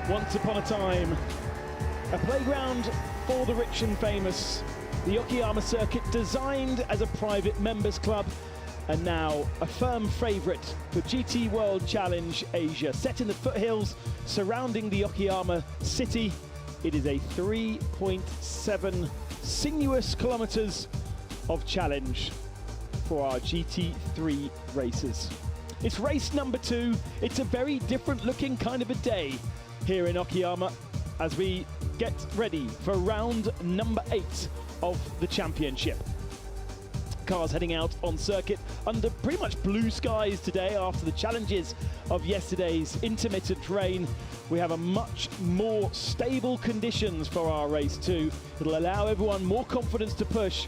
Once upon a time, a playground for the rich and famous, the Okayama circuit designed as a private members club, and now a firm favourite for GT World Challenge Asia. Set in the foothills surrounding the Okayama city, it is a 3.7 sinuous kilometres of challenge for our GT3 racers. It's race number 2. It's a very different looking kind of a day here in Okayama as we get ready for round number 8 of the championship. Cars heading out on circuit under pretty much blue skies today after the challenges of yesterday's intermittent rain. We have a much more stable conditions for our race 2. It'll allow everyone more confidence to push,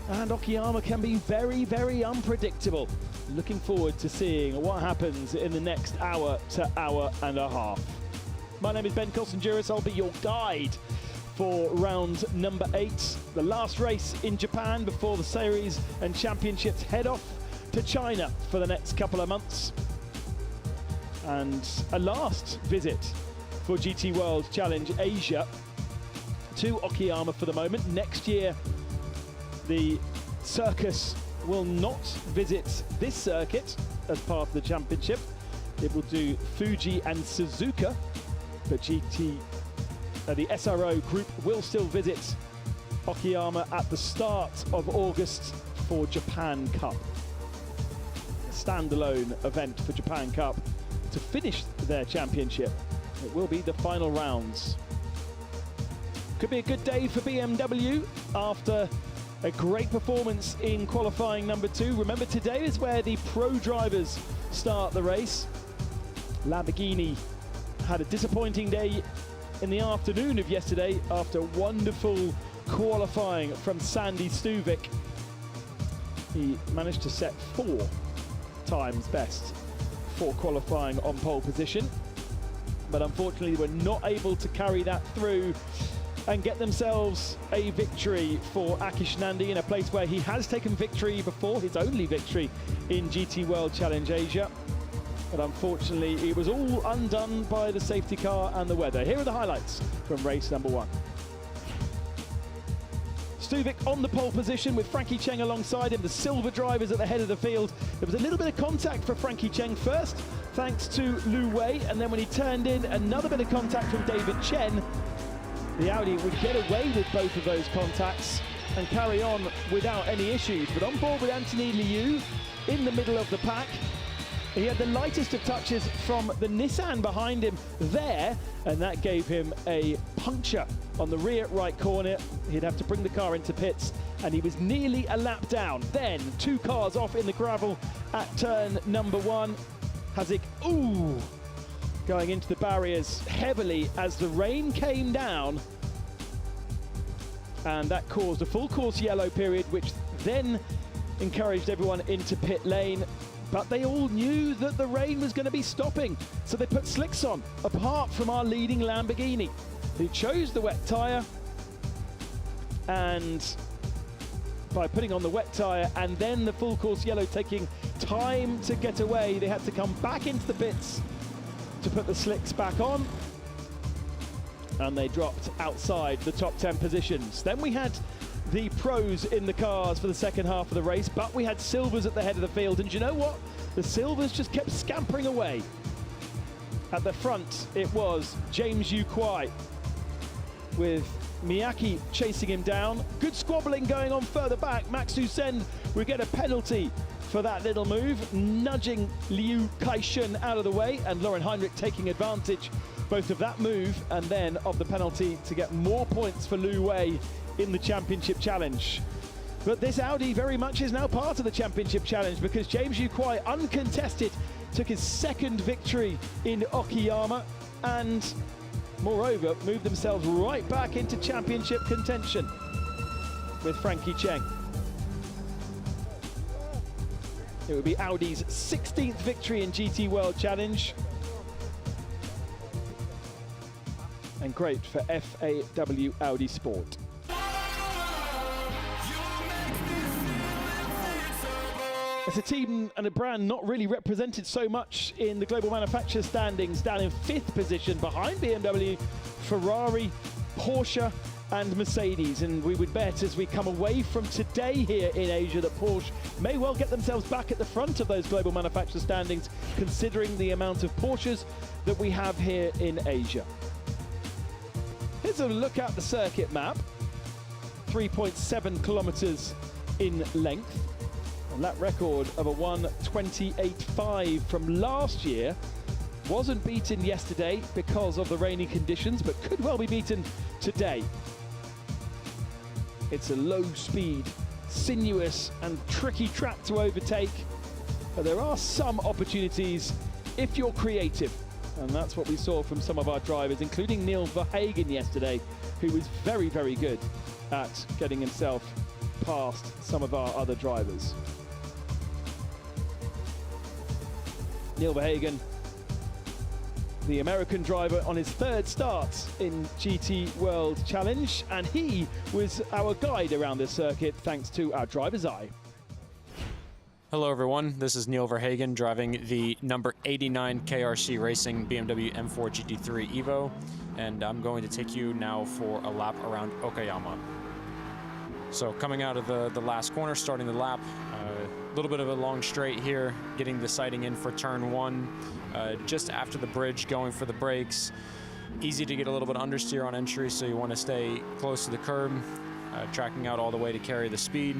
and Okayama can be very, very unpredictable. Looking forward to seeing what happens in the next hour to hour and a half. My name is Ben Kostenjuris. I'll be your guide for round number 8, the last race in Japan before the series and championships head off to China for the next couple of months. And a last visit for GT World Challenge Asia to Okayama for the moment. Next year, the circus will not visit this circuit as part of the championship. It will do Fuji and Suzuka, but the SRO Group will still visit Okayama at the start of August for Japan Cup. A standalone event for Japan Cup to finish their championship. It will be the final rounds. Could be a good day for BMW after a great performance in qualifying number 2. Remember, today is where the pro drivers start the race. Lamborghini had a disappointing day in the afternoon of yesterday after wonderful qualifying from Sandy Stuvik. He managed to set 4 times best for qualifying on pole position, but unfortunately were not able to carry that through and get themselves a victory for Akish Nandi in a place where he has taken victory before, his only victory in GT World Challenge Asia. But unfortunately, it was all undone by the safety car and the weather. Here are the highlights from race number 1. Stuvik on the pole position with Frankie Cheng alongside him, the silver drivers at the head of the field. There was a little bit of contact for Frankie Cheng first, thanks to Lu Wei, and then when he turned in, another bit of contact from David Chen. The Audi would get away with both of those contacts and carry on without any issues. But on board with Anthony Liu in the middle of the pack, he had the lightest of touches from the Nissan behind him there, and that gave him a puncture on the rear right corner. He'd have to bring the car into pits, and he was nearly a lap down. Then 2 cars off in the gravel at turn number 1. Hazik, going into the barriers heavily as the rain came down, and that caused a full course yellow period, which then encouraged everyone into pit lane. But they all knew that the rain was going to be stopping, so they put slicks on, apart from our leading Lamborghini, who chose the wet tyre. And by putting on the wet tyre and then the full course yellow taking time to get away, they had to come back into the pits to put the slicks back on, and they dropped outside the top 10 positions. Then we had the pros in the cars for the second half of the race, but we had silvers at the head of the field, and you know what? The silvers just kept scampering away. At the front, it was James Yu Kwai with Miyake chasing him down. Good squabbling going on further back. Max Hussein will get a penalty for that little move, nudging Liu Kaishun out of the way, and Lauren Heinrich taking advantage both of that move and then of the penalty to get more points for Lu Wei in the Championship Challenge. But this Audi very much is now part of the Championship Challenge, because James Yu Kwai, uncontested, took his 2nd victory in Okayama, and moreover moved themselves right back into championship contention with Frankie Cheng. It would be Audi's 16th victory in GT World Challenge, and great for FAW Audi Sport. It's a team and a brand not really represented so much in the global manufacturer standings, down in 5th position behind BMW, Ferrari, Porsche and Mercedes. And we would bet as we come away from today here in Asia that Porsche may well get themselves back at the front of those global manufacturer standings, considering the amount of Porsches that we have here in Asia. Here's a look at the circuit map. 3.7 kilometers in length. And that record of a 1:28.5 from last year wasn't beaten yesterday because of the rainy conditions, but could well be beaten today. It's a low-speed, sinuous and tricky track to overtake, but there are some opportunities if you're creative. And that's what we saw from some of our drivers, including Neil Verhagen yesterday, who was very, very good at getting himself past some of our other drivers. Neil Verhagen, the American driver on his 3rd start in GT World Challenge, and he was our guide around this circuit thanks to our driver's eye. Hello everyone, this is Neil Verhagen driving the number 89 KRC Racing BMW M4 GT3 Evo, and I'm going to take you now for a lap around Okayama. So coming out of the last corner, starting the lap, a little bit of a long straight here, getting the sighting in for turn 1, just after the bridge, going for the brakes. Easy to get a little bit understeer on entry, so you want to stay close to the curb, tracking out all the way to carry the speed.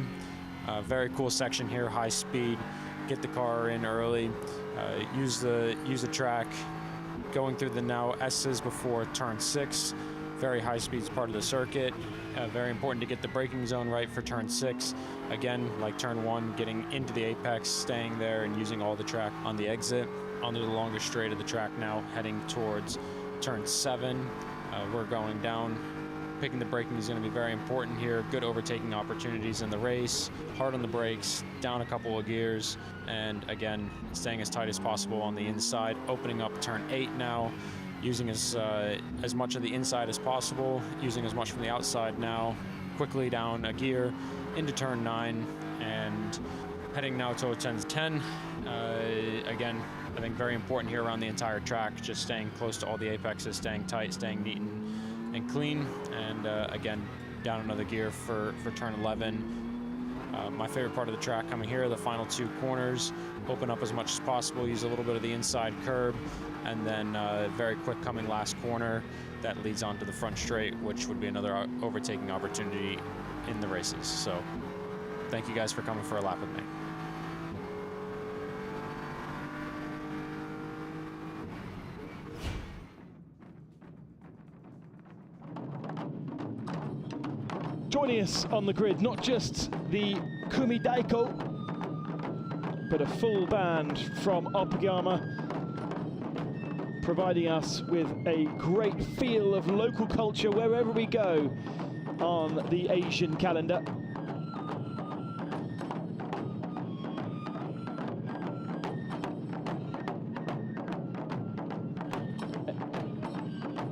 Very cool section here, high speed, get the car in early, use the track, going through the now S's before turn 6. Very high speed is part of the circuit. Very important to get the braking zone right for turn 6. Again, like turn 1, getting into the apex, staying there and using all the track on the exit. Onto the longer straight of the track now, heading towards turn 7. We're going down. Picking the braking is going to be very important here. Good overtaking opportunities in the race. Hard on the brakes, down a couple of gears, and again, staying as tight as possible on the inside. Opening up turn 8 now, using as much of the inside as possible, using as much from the outside now. Quickly down a gear into turn 9, and heading now towards turn 10. Again, I think very important here around the entire track, just staying close to all the apexes, staying tight, staying neat and clean, and again, down another gear for turn 11. My favorite part of the track coming here, the final 2 corners. Open up as much as possible, use a little bit of the inside curb, and then very quick coming last corner that leads onto the front straight, which would be another overtaking opportunity in the races. So thank you guys for coming for a lap with me. Joining us on the grid, not just the Kumi Daiko, but a full band from Okayama, providing us with a great feel of local culture wherever we go on the Asian calendar.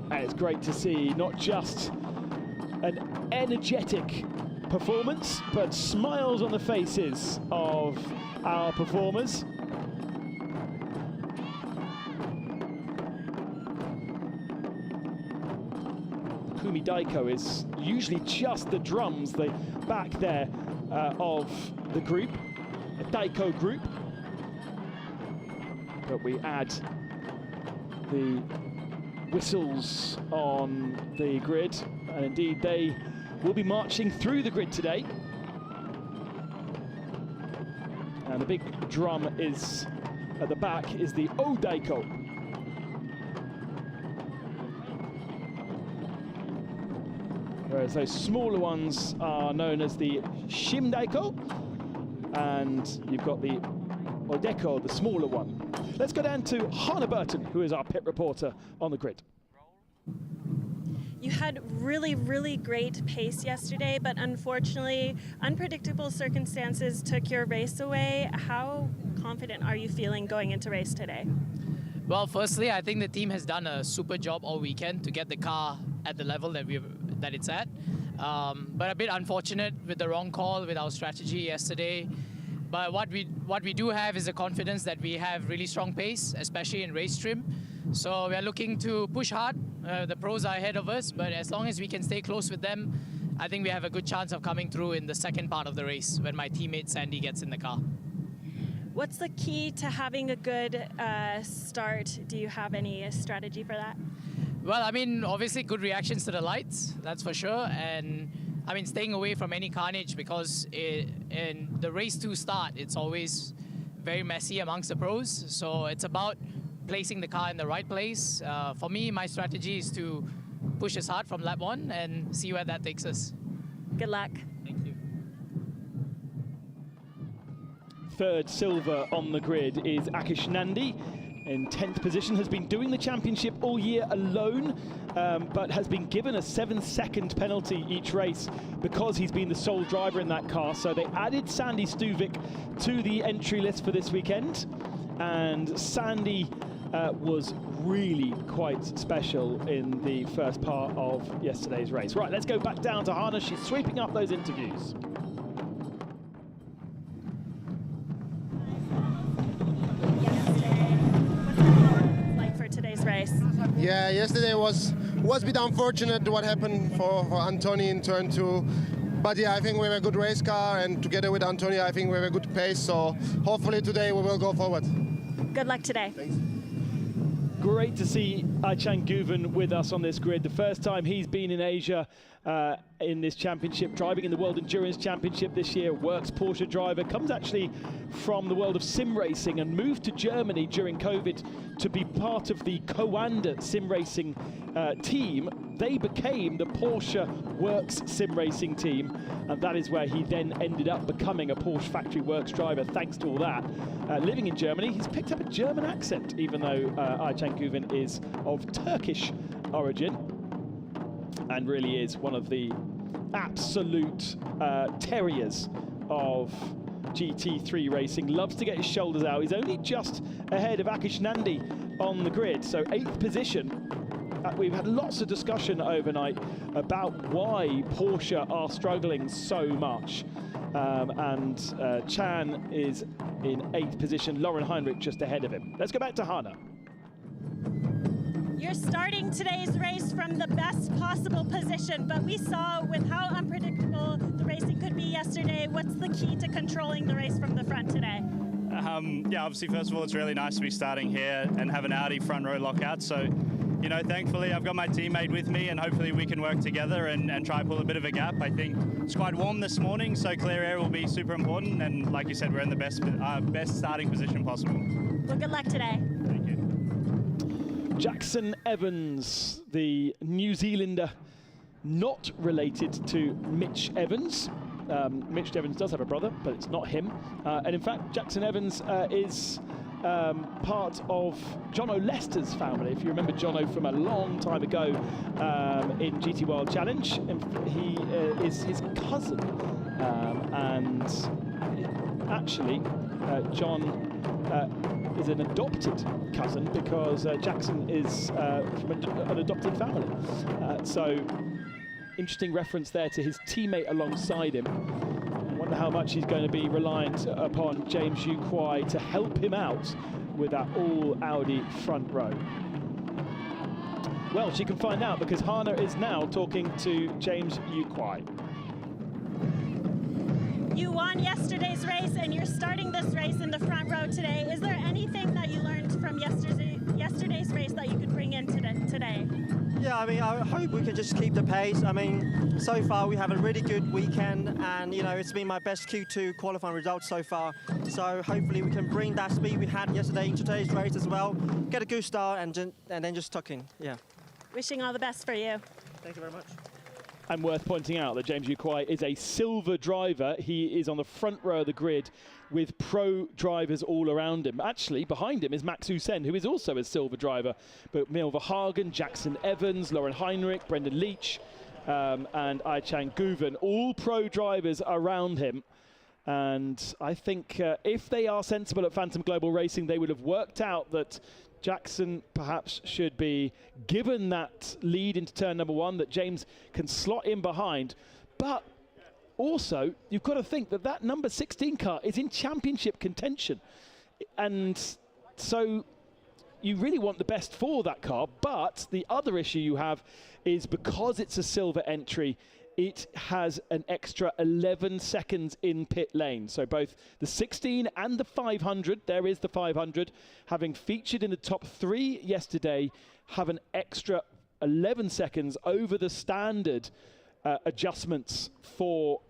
And it's great to see not just an energetic performance, but smiles on the faces of our performers. Kumi Daiko is usually just the drums, the back there of the group, a Daiko group. But we add the whistles on the grid, and indeed they will be marching through the grid today. And the big drum is at the back is the O Daiko. Whereas those smaller ones are known as the Shim Daiko, and you've got the Odeko, the smaller one. Let's go down to Hannah Burton, who is our pit reporter on the grid. You had really, really great pace yesterday, but unfortunately, unpredictable circumstances took your race away. How confident are you feeling going into race today? Well, firstly, I think the team has done a super job all weekend to get the car at the level that it's at. But a bit unfortunate with the wrong call with our strategy yesterday. But what we do have is a confidence that we have really strong pace, especially in race trim. So we are looking to push hard. The pros are ahead of us, but as long as we can stay close with them, I think we have a good chance of coming through in the second part of the race when my teammate Sandy gets in the car. What's the key to having a good start? Do you have any strategy for that? Well, I mean, obviously good reactions to the lights, that's for sure. And I mean, staying away from any carnage, because in the race to start, it's always very messy amongst the pros. So it's about placing the car in the right place. For me, my strategy is to push us hard from lap 1 and see where that takes us. Good luck. Thank you. Third silver on the grid is Akish Nandi. In 10th position, has been doing the championship all year alone, but has been given a 7-second penalty each race because he's been the sole driver in that car. So they added Sandy Stuvik to the entry list for this weekend, and Sandy was really quite special in the first part of yesterday's race. Right, let's go back down to Hannah. She's sweeping up those interviews. Race. Yeah, yesterday was a bit unfortunate what happened for Antoni in turn 2. But yeah, I think we have a good race car, and together with Antoni, I think we have a good pace. So hopefully today we will go forward. Good luck today. Thanks. Great to see Ai-Chan Guven with us on this grid. The first time he's been in Asia in this championship, driving in the World Endurance Championship this year. Works Porsche driver, comes actually from the world of sim racing and moved to Germany during COVID to be part of the Coanda sim racing team. They became the Porsche Works sim racing team, and that is where he then ended up becoming a Porsche Factory Works driver thanks to all that. Living in Germany, he's picked up a German accent, even though Ai-Chan Guven is of Turkish origin, and really is one of the absolute terriers of GT3 racing. Loves to get his shoulders out. He's only just ahead of Akish Nandi on the grid, so 8th position. We've had lots of discussion overnight about why Porsche are struggling so much, and Chan is in 8th position, Lauren Heinrich just ahead of him. Let's go back to Hannah. You're starting today's race from the best possible position, but we saw with how unpredictable the racing could be yesterday. What's the key to controlling the race from the front today? Yeah, obviously, first of all, it's really nice to be starting here and have an Audi front row lockout. So, you know, thankfully, I've got my teammate with me, and hopefully we can work together and try pull a bit of a gap. I think it's quite warm this morning, so clear air will be super important. And like you said, we're in the best starting position possible. Well, good luck today. Thank you. Jackson Evans, the New Zealander, not related to Mitch Evans. Mitch Evans does have a brother, but it's not him. And in fact, Jackson Evans is part of Jono Lester's family. If you remember Jono from a long time ago in GT World Challenge, and he is his cousin. And actually, John is an adopted cousin because Jackson is from an adopted family. So interesting reference there to his teammate alongside him. I wonder how much he's going to be reliant upon James Yu Kwai to help him out with that all Audi front row. Well, she can find out because Hannah is now talking to James Yu Kwai. You won yesterday's race and you're starting this race in the front row today. Is there anything that you learned from yesterday's race that you could bring in today? Yeah, I mean, I hope we can just keep the pace. I mean, so far we have a really good weekend, and you know, it's been my best Q2 qualifying result so far. So hopefully we can bring that speed we had yesterday in today's race as well. Get a good start and then just tuck in. Yeah. Wishing all the best for you. Thank you very much. And worth pointing out that James Yu Kwai is a silver driver. He is on the front row of the grid with pro drivers all around him. Actually, behind him is Max Hussein, who is also a silver driver. But Emil Verhagen, Jackson Evans, Lauren Heinrich, Brendan Leach, and Ai-Chan Guven, all pro drivers around him. And I think if they are sensible at Phantom Global Racing, they would have worked out that Jackson perhaps should be given that lead into turn number one, that James can slot in behind. But also, you've got to think that that number 16 car is in championship contention. And so you really want the best for that car, but the other issue you have is because it's a silver entry, it has an extra 11 seconds in pit lane. So both the 16 and the 500, there is the 500, having featured in the top 3 yesterday, have an extra 11 seconds over the standard adjustments for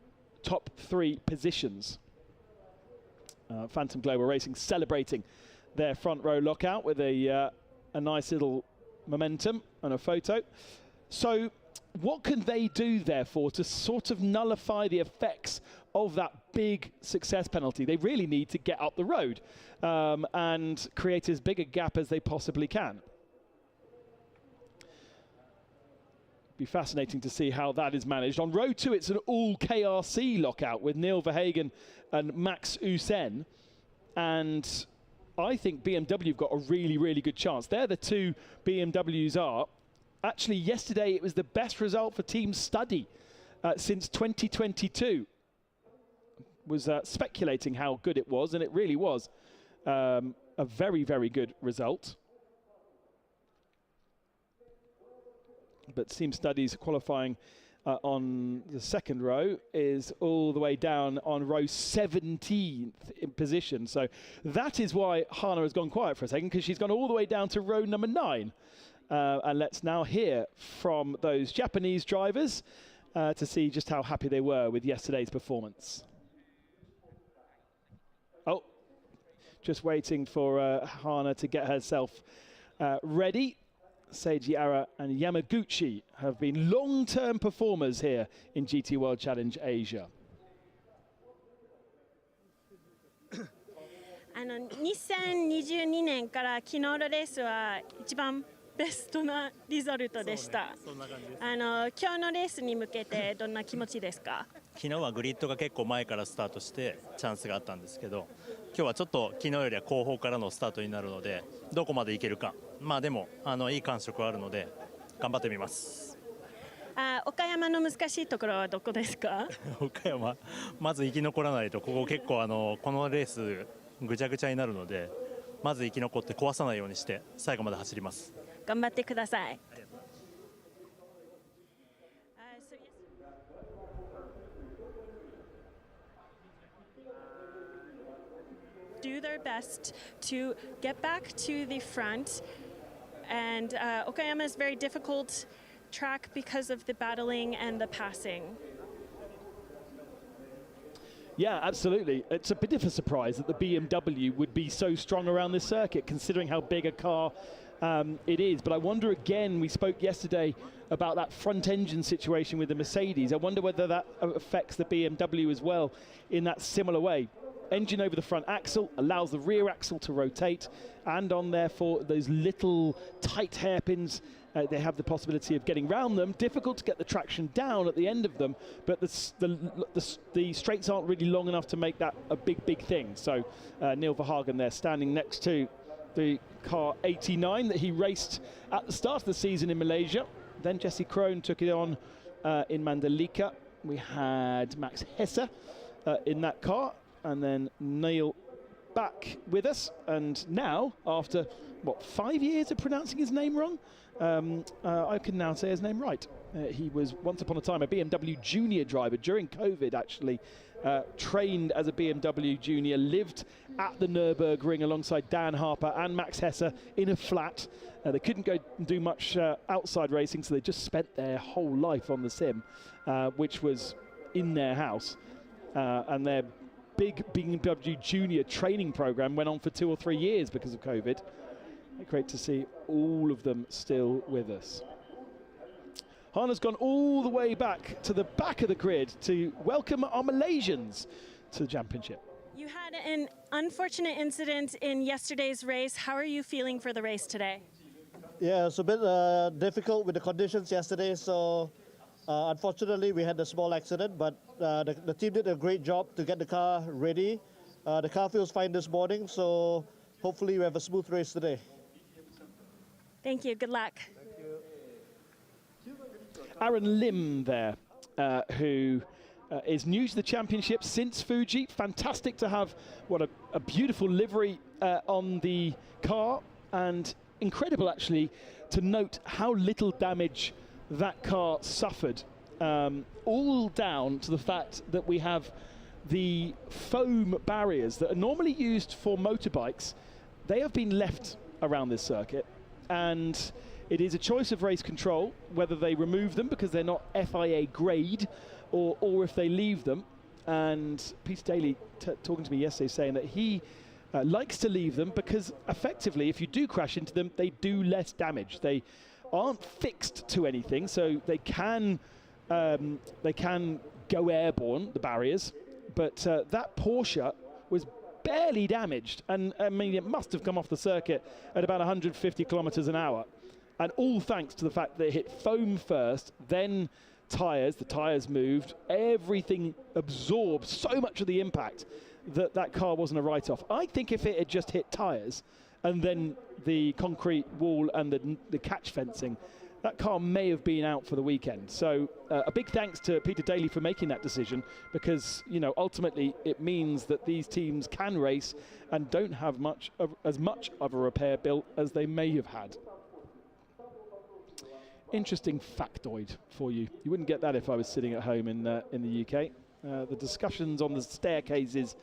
top 3 positions. Phantom Global Racing celebrating their front row lockout with a nice little momentum and a photo. So what can they do, therefore, to sort of nullify the effects of that big success penalty? They really need to get up the road and create as big a gap as they possibly can. Be fascinating to see how that is managed. On row 2, it's an all KRC lockout with Neil Verhagen and Max Usen. And I think BMW have got a really, really good chance. They're the 2 BMWs are. Actually, yesterday it was the best result for Team Study since 2022. Was speculating how good it was, and it really was a very, very good result. But Team Studies qualifying on the second row is all the way down on row 17th in position. So that is why Hana has gone quiet for a second, because she's gone all the way down to row number 9. And let's now hear from those Japanese drivers to see just how happy they were with yesterday's performance. Oh, just waiting for Hana to get herself ready. Seiji Ara and Yamaguchi have been long-term performers here in GT World Challenge Asia. 2022年から昨日のレースは一番ベストなリザルトでした。今日のレースに向けてどんな気持ちですか？昨日はグリッドが結構前からスタートしてチャンスがあったんですけど、今日はちょっと昨日よりは後方からのスタートになるので、どこまでいけるか、まあでもいい感触はあるので頑張ってみます。岡山の難しいところはどこですか？岡山、まず生き残らないと、ここ結構このレースぐちゃぐちゃになるので、まず生き残って壊さないようにして最後まで走ります。頑張ってください。Do their best to get back to the front, and Okayama is a very difficult track because of the battling and the passing. Yeah, absolutely. It's a bit of a surprise that the BMW would be so strong around this circuit, considering how big a car it is. But I wonder again, we spoke yesterday about that front engine situation with the Mercedes. I wonder whether that affects the BMW as well in that similar way. Engine over the front axle allows the rear axle to rotate, and on therefore those little tight hairpins, they have the possibility of getting round them. Difficult to get the traction down at the end of them, but the straights aren't really long enough to make that a big thing. So Neil Verhagen there standing next to the car 89 that he raced at the start of the season in Malaysia. Then Jesse Krohn took it on in Mandalika. We had Max Hesse in that car, and then Neil back with us. And now, after, what, 5 years of pronouncing his name wrong, I can now say his name right. He was once upon a time a BMW junior driver during COVID, actually. Trained as a BMW junior, lived at the Nürburgring alongside Dan Harper and Max Hesse in a flat. They couldn't go and do much outside racing, so they just spent their whole life on the sim, which was in their house. And their big BMW junior training program went on for 2 or 3 years because of COVID. Great to see all of them still with us. Hana's gone all the way back to the back of the grid to welcome our Malaysians to the championship. You had an unfortunate incident in yesterday's race. How are you feeling for the race today? Yeah, it's a bit difficult with the conditions yesterday, so unfortunately we had a small accident, but the team did a great job to get the car ready. The car feels fine this morning, so hopefully we have a smooth race today. Thank you. Good luck. Aaron Lim there, who is new to the championship since Fuji. Fantastic to have what a beautiful livery on the car, and incredible actually to note how little damage that car suffered, all down to the fact that we have the foam barriers that are normally used for motorbikes. They have been left around this circuit, and it is a choice of race control whether they remove them because they're not FIA grade, or if they leave them. And Peter Daly talking to me yesterday saying that he likes to leave them because effectively if you do crash into them, they do less damage. They aren't fixed to anything, so they can go airborne, the barriers, but that Porsche was barely damaged, and I mean it must have come off the circuit at about 150 kilometers an hour, and all thanks to the fact that it hit foam first, then tyres. The tyres moved, everything absorbed so much of the impact that car wasn't a write-off. I think if it had just hit tyres and then the concrete wall and the catch fencing, that car may have been out for the weekend. So a big thanks to Peter Daly for making that decision, because ultimately it means that these teams can race and don't have as much of a repair bill as they may have had. Interesting factoid for you. You wouldn't get that if I was sitting at home in the UK. The discussions on the staircases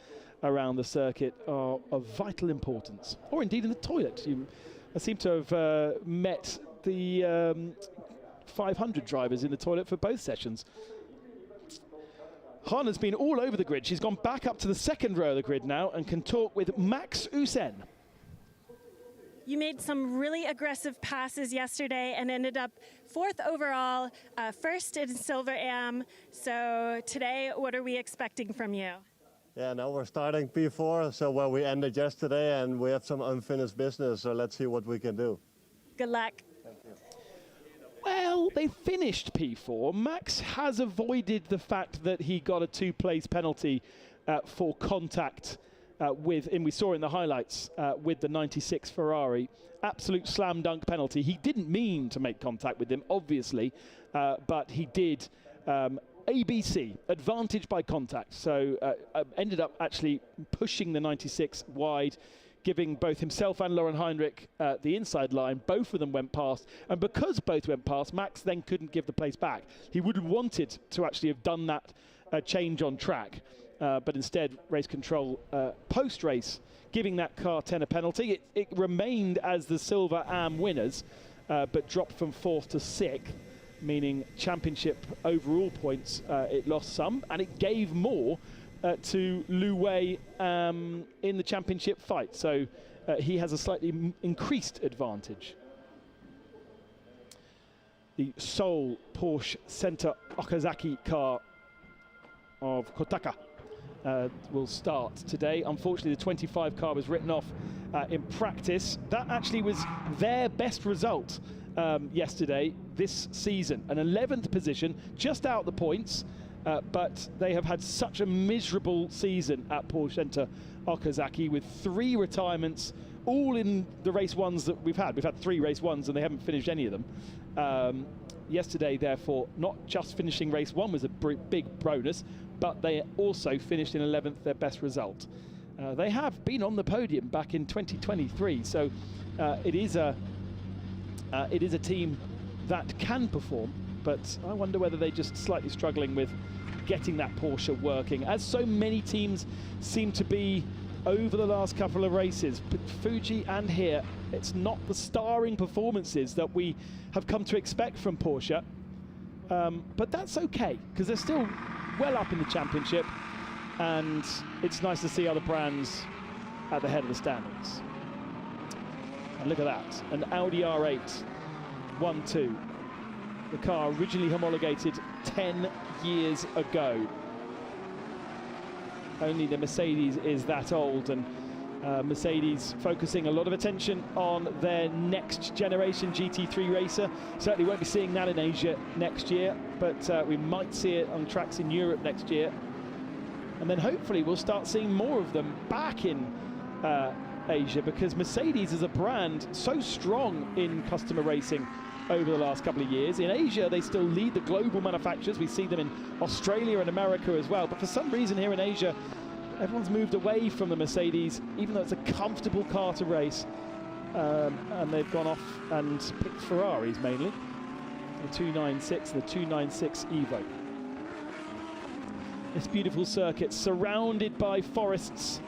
around the circuit are of vital importance, or indeed in the toilet. I seem to have met the 500 drivers in the toilet for both sessions. Hana's been all over the grid. She's gone back up to the second row of the grid now and can talk with Max Usen. You made some really aggressive passes yesterday and ended up 4th overall, first in Silver Am. So today, what are we expecting from you? Yeah, now we're starting P4, so where we ended yesterday, and we have some unfinished business, so let's see what we can do. Good luck. Thank you. Well, they finished P4. Max has avoided the fact that he got a 2-place penalty for contact with, and we saw in the highlights, with the 96 Ferrari. Absolute slam dunk penalty. He didn't mean to make contact with him, obviously, but he did. ABC, advantage by contact. So ended up actually pushing the 96 wide, giving both himself and Lauren Heinrich the inside line. Both of them went past, and because both went past, Max then couldn't give the place back. He would have wanted to actually have done that change on track, but instead race control post-race giving that car 10 a penalty. It remained as the Silver Am winners, but dropped from 4th to 6th, meaning championship overall points it lost some, and it gave more to Lu Wei in the championship fight. So he has a slightly increased advantage. The Seoul Porsche Center Okazaki car of Kotaka will start today. Unfortunately, the 25 car was written off in practice. That actually was their best result yesterday this season. An 11th position, just out the points, but they have had such a miserable season at Porsche Center Okazaki, with 3 retirements, all in the race ones that we've had. We've had 3 race ones and they haven't finished any of them. Yesterday, therefore, not just finishing race 1 was a big bonus, but they also finished in 11th, their best result. They have been on the podium back in 2023, so it is a team that can perform, but I wonder whether they're just slightly struggling with getting that Porsche working, as so many teams seem to be over the last couple of races. But Fuji and here, it's not the starring performances that we have come to expect from Porsche, but that's okay, because they're still well up in the championship, and it's nice to see other brands at the head of the standings. And look at that, an Audi R8 1.2. The car originally homologated 10 years ago. Only the Mercedes is that old, and Mercedes focusing a lot of attention on their next generation GT3 racer. Certainly won't be seeing that in Asia next year, but we might see it on tracks in Europe next year. And then hopefully we'll start seeing more of them back in Asia, because Mercedes is a brand so strong in customer racing over the last couple of years. In Asia, they still lead the global manufacturers. We see them in Australia and America as well. But for some reason here in Asia, everyone's moved away from the Mercedes, even though it's a comfortable car to race. And they've gone off and picked Ferraris mainly. The 296 and the 296 Evo. This beautiful circuit surrounded by forests.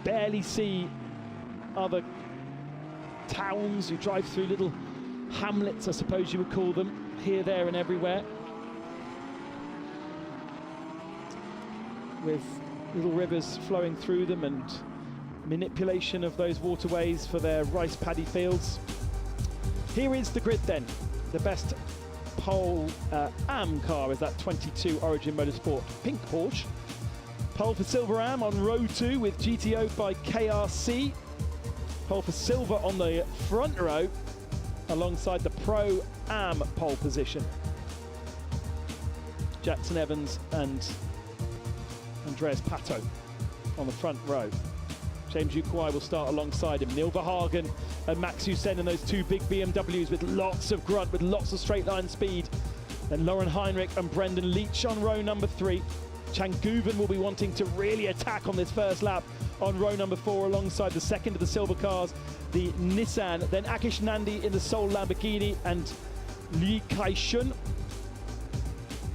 Barely see other towns. You drive through little hamlets, I suppose you would call them, here, there and everywhere, with little rivers flowing through them and manipulation of those waterways for their rice paddy fields. Here is the grid then. The best pole AM car is that 22 Origin Motorsport pink Porsche. Pole for Silver AM on row 2 with GTO by KRC. Pole for Silver on the front row alongside the Pro AM pole position. Jackson Evans and Andreas Pato on the front row. James Ukwai will start alongside him. Neil Verhagen and Max Hussein in those two big BMWs with lots of grunt, with lots of straight line speed. Then Lauren Heinrich and Brendan Leach on row number 3. Changuven will be wanting to really attack on this first lap on row number 4 alongside the second of the silver cars, the Nissan. Then Akish Nandi in the Seoul Lamborghini and Lee Kai-shun.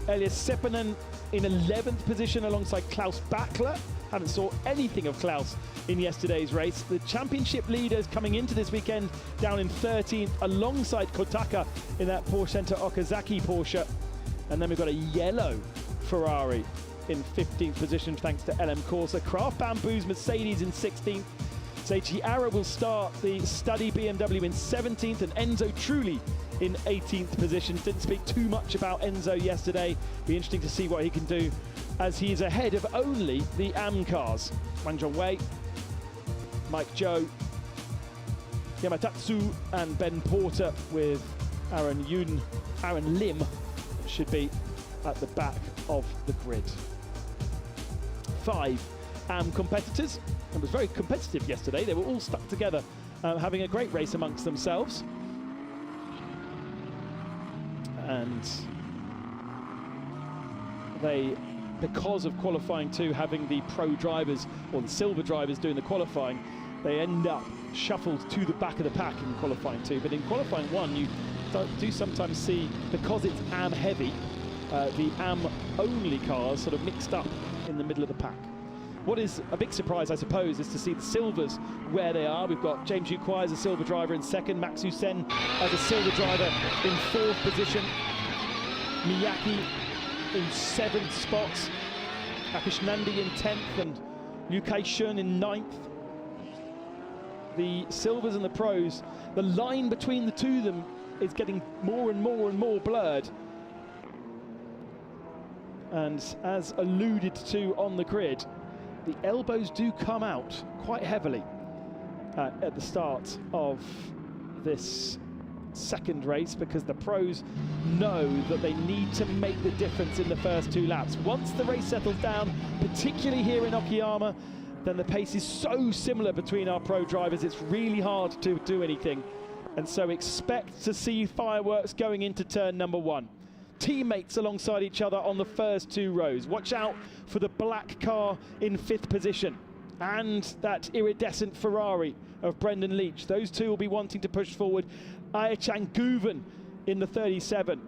Elias Seppänen in 11th position alongside Klaus Bachler. Haven't saw anything of Klaus in yesterday's race. The championship leaders coming into this weekend down in 13th alongside Kotaka in that Porsche Center Okazaki Porsche. And then we've got a yellow Ferrari in 15th position thanks to LM Corsa. Craft Bamboo's Mercedes in 16th. Seiichi Ara will start the Study BMW in 17th and Enzo Trulli in 18th position. Didn't speak too much about Enzo yesterday. Be interesting to see what he can do as he is ahead of only the AM cars. Wang Zhongwei, Mike Zhou, Yamatatsu and Ben Porter with Aaron Lim should be at the back of the grid. 5 AM competitors. It was very competitive yesterday. They were all stuck together, having a great race amongst themselves. And they, because of qualifying 2 having the pro drivers or the silver drivers doing the qualifying, they end up shuffled to the back of the pack in qualifying 2. But in qualifying 1, you do sometimes see, because it's AM heavy, the AM only cars sort of mixed up in the middle of the pack. What is a big surprise, I suppose, is to see the silvers where they are. We've got James Ukwai as a silver driver in 2nd, Max Hussein as a silver driver in 4th position, Miyake in 7th spot, Akish Nandi in 10th and Liu Kai-shun in 9th. The silvers and the pros, the line between the two of them is getting more and more and more blurred. And as alluded to on the grid, the elbows do come out quite heavily at the start of this second race, because the pros know that they need to make the difference in the first 2 laps. Once the race settles down, particularly here in Okayama, then the pace is so similar between our pro drivers, it's really hard to do anything. And so expect to see fireworks going into turn number 1. Teammates alongside each other on the first 2 rows. Watch out for the black car in 5th position and that iridescent Ferrari of Brendan Leach. Those 2 will be wanting to push forward. Changuven in the 37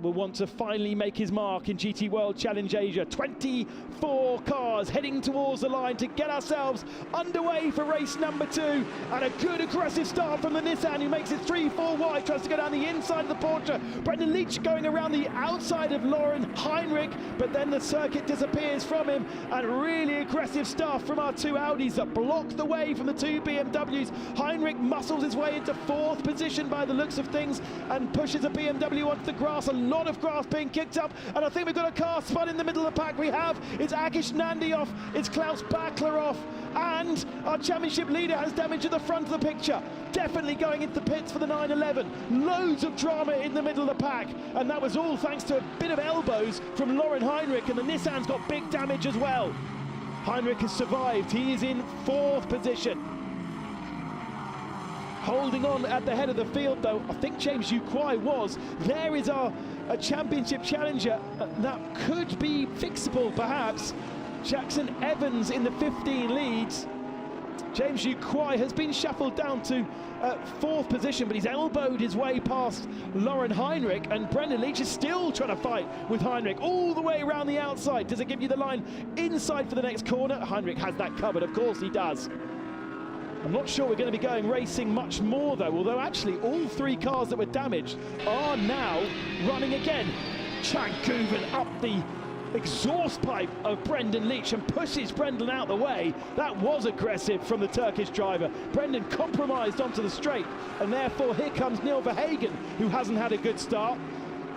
will want to finally make his mark in GT World Challenge Asia. 24 cars heading towards the line to get ourselves underway for race number 2. And a good aggressive start from the Nissan, who makes it 3-4 wide, tries to go down the inside of the Porsche. Brendan Leach going around the outside of Lauren Heinrich, but then the circuit disappears from him. And really aggressive stuff from our 2 Audis that block the way from the 2 BMWs. Heinrich muscles his way into 4th position by the looks of things and pushes a BMW onto the grass. A lot of grass being kicked up, and I think we've got a car spun in the middle of the pack. We have. It's Akish Nandi off, it's Klaus Bachler off, and our championship leader has damage at the front of the picture. Definitely going into the pits for the 911. Loads of drama in the middle of the pack, and that was all thanks to a bit of elbows from Lauren Heinrich, and the Nissan's got big damage as well. Heinrich has survived. He is in 4th position. holding on at the head of the field, though. I think James Ukwai was. There is a championship challenger that could be fixable, perhaps. Jackson Evans in the 15 leads. James Ukwai has been shuffled down to 4th position, but he's elbowed his way past Lauren Heinrich, and Brendan Leach is still trying to fight with Heinrich all the way around the outside. Does it give you the line inside for the next corner? Heinrich has that covered, of course he does. I'm not sure we're going to be going racing much more, though, although actually all 3 cars that were damaged are now running again. Chang Guven up the exhaust pipe of Brendan Leach and pushes Brendan out the way. That was aggressive from the Turkish driver. Brendan compromised onto the straight, and therefore here comes Neil Verhagen, who hasn't had a good start.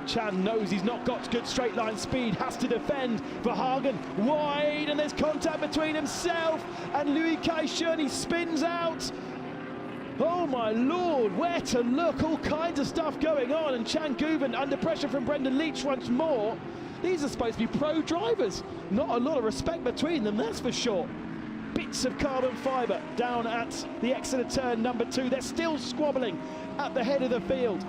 Chan knows he's not got good straight line speed, has to defend. Verhagen wide, and there's contact between himself and Louis Kaishun. He spins out. Oh my lord, where to look? All kinds of stuff going on, and Chan Guven under pressure from Brendan Leach once more. These are supposed to be pro drivers. Not a lot of respect between them, that's for sure. Bits of carbon fibre down at the exit of turn number 2. They're still squabbling at the head of the field.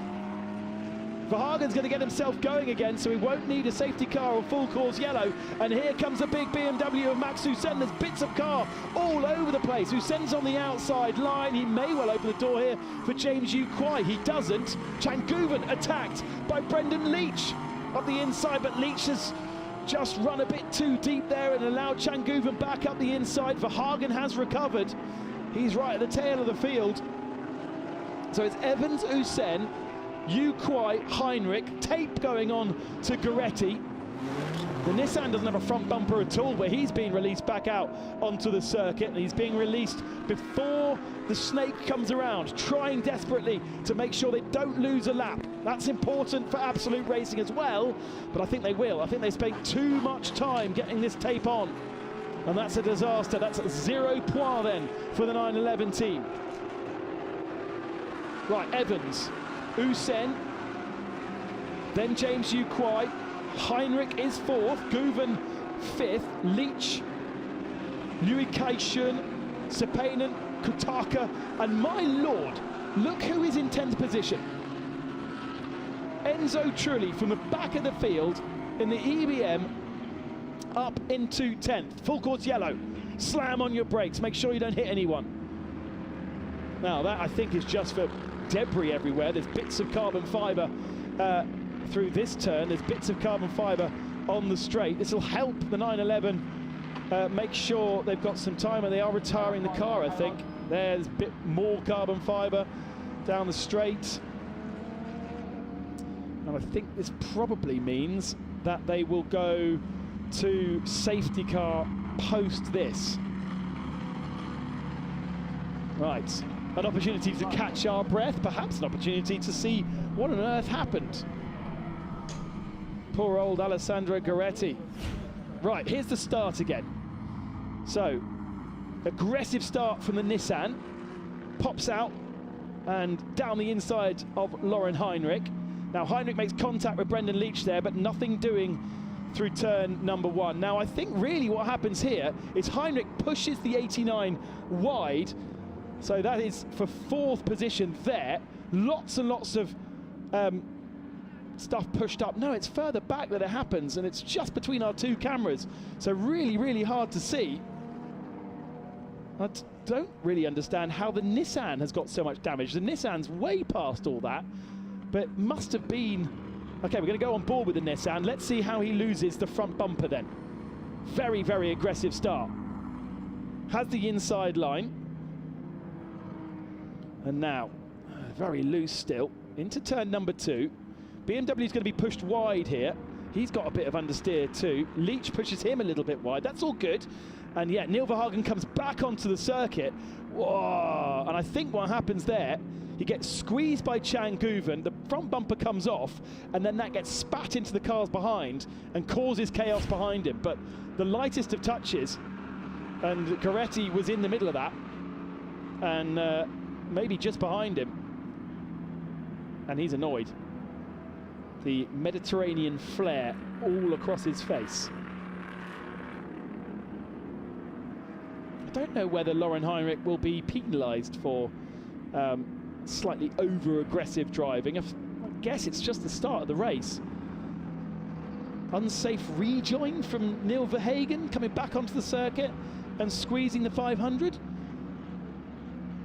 Verhagen's going to get himself going again, so he won't need a safety car or full course yellow. And here comes a big BMW of Max Hussein. There's bits of car all over the place. Hussein's on the outside line. He may well open the door here for James Ukwai. He doesn't. Chan Guven attacked by Brendan Leach up the inside, but Leach has just run a bit too deep there and allowed Chan Guven back up the inside. Verhagen has recovered. He's right at the tail of the field. So it's Evans, Hussein, Ukwai, Heinrich, tape going on to Goretti. The Nissan doesn't have a front bumper at all, but he's being released back out onto the circuit, and he's being released before the snake comes around, trying desperately to make sure they don't lose a lap. That's important for Absolute Racing as well, but I think they will. I think they spent too much time getting this tape on, and that's a disaster. That's 0 points then for the 911 team. Right, Evans, Hussein, then James Ukwai. Heinrich is 4th, Guven 5th, Leach, Louis Kaishun, Sepanen, Kutaka, and my lord, look who is in 10th position. Enzo Trulli from the back of the field in the EBM up into 10th. Full course yellow. Slam on your brakes, make sure you don't hit anyone. Now that I think is just for debris everywhere. There's bits of carbon fibre through this turn. There's bits of carbon fibre on the straight. This will help the 911 make sure they've got some time, and they are retiring the car, I think. There's a bit more carbon fibre down the straight. And I think this probably means that they will go to safety car post this. Right, an opportunity to catch our breath, perhaps an opportunity to see what on earth happened. Poor old Alessandro Goretti. Right, here's the start again. So, aggressive start from the Nissan. Pops out and down the inside of Lauren Heinrich. Now, Heinrich makes contact with Brendan Leach there, but nothing doing through turn number 1. Now, I think really what happens here is Heinrich pushes the 89 wide. So that is for 4th position there. Lots and lots of stuff pushed up. No, it's further back that it happens, and it's just between our 2 cameras. So really, really hard to see. I don't really understand how the Nissan has got so much damage. The Nissan's way past all that, but must have been... Okay, we're going to go on board with the Nissan. Let's see how he loses the front bumper then. Very, very aggressive start. Has the inside line. And now, very loose still, into turn number 2. BMW's going to be pushed wide here. He's got a bit of understeer too. Leach pushes him a little bit wide. That's all good. And yet Neil Verhagen comes back onto the circuit. Whoa! And I think what happens there, he gets squeezed by Chan Guven. The front bumper comes off, and then that gets spat into the cars behind and causes chaos behind him. But the lightest of touches, and Goretti was in the middle of that, and maybe just behind him, and he's annoyed. The Mediterranean flair all across his face. I don't know whether Lauren Heinrich will be penalised for slightly over-aggressive driving. I guess it's just the start of the race. Unsafe rejoin from Neil Verhagen coming back onto the circuit and squeezing the 500?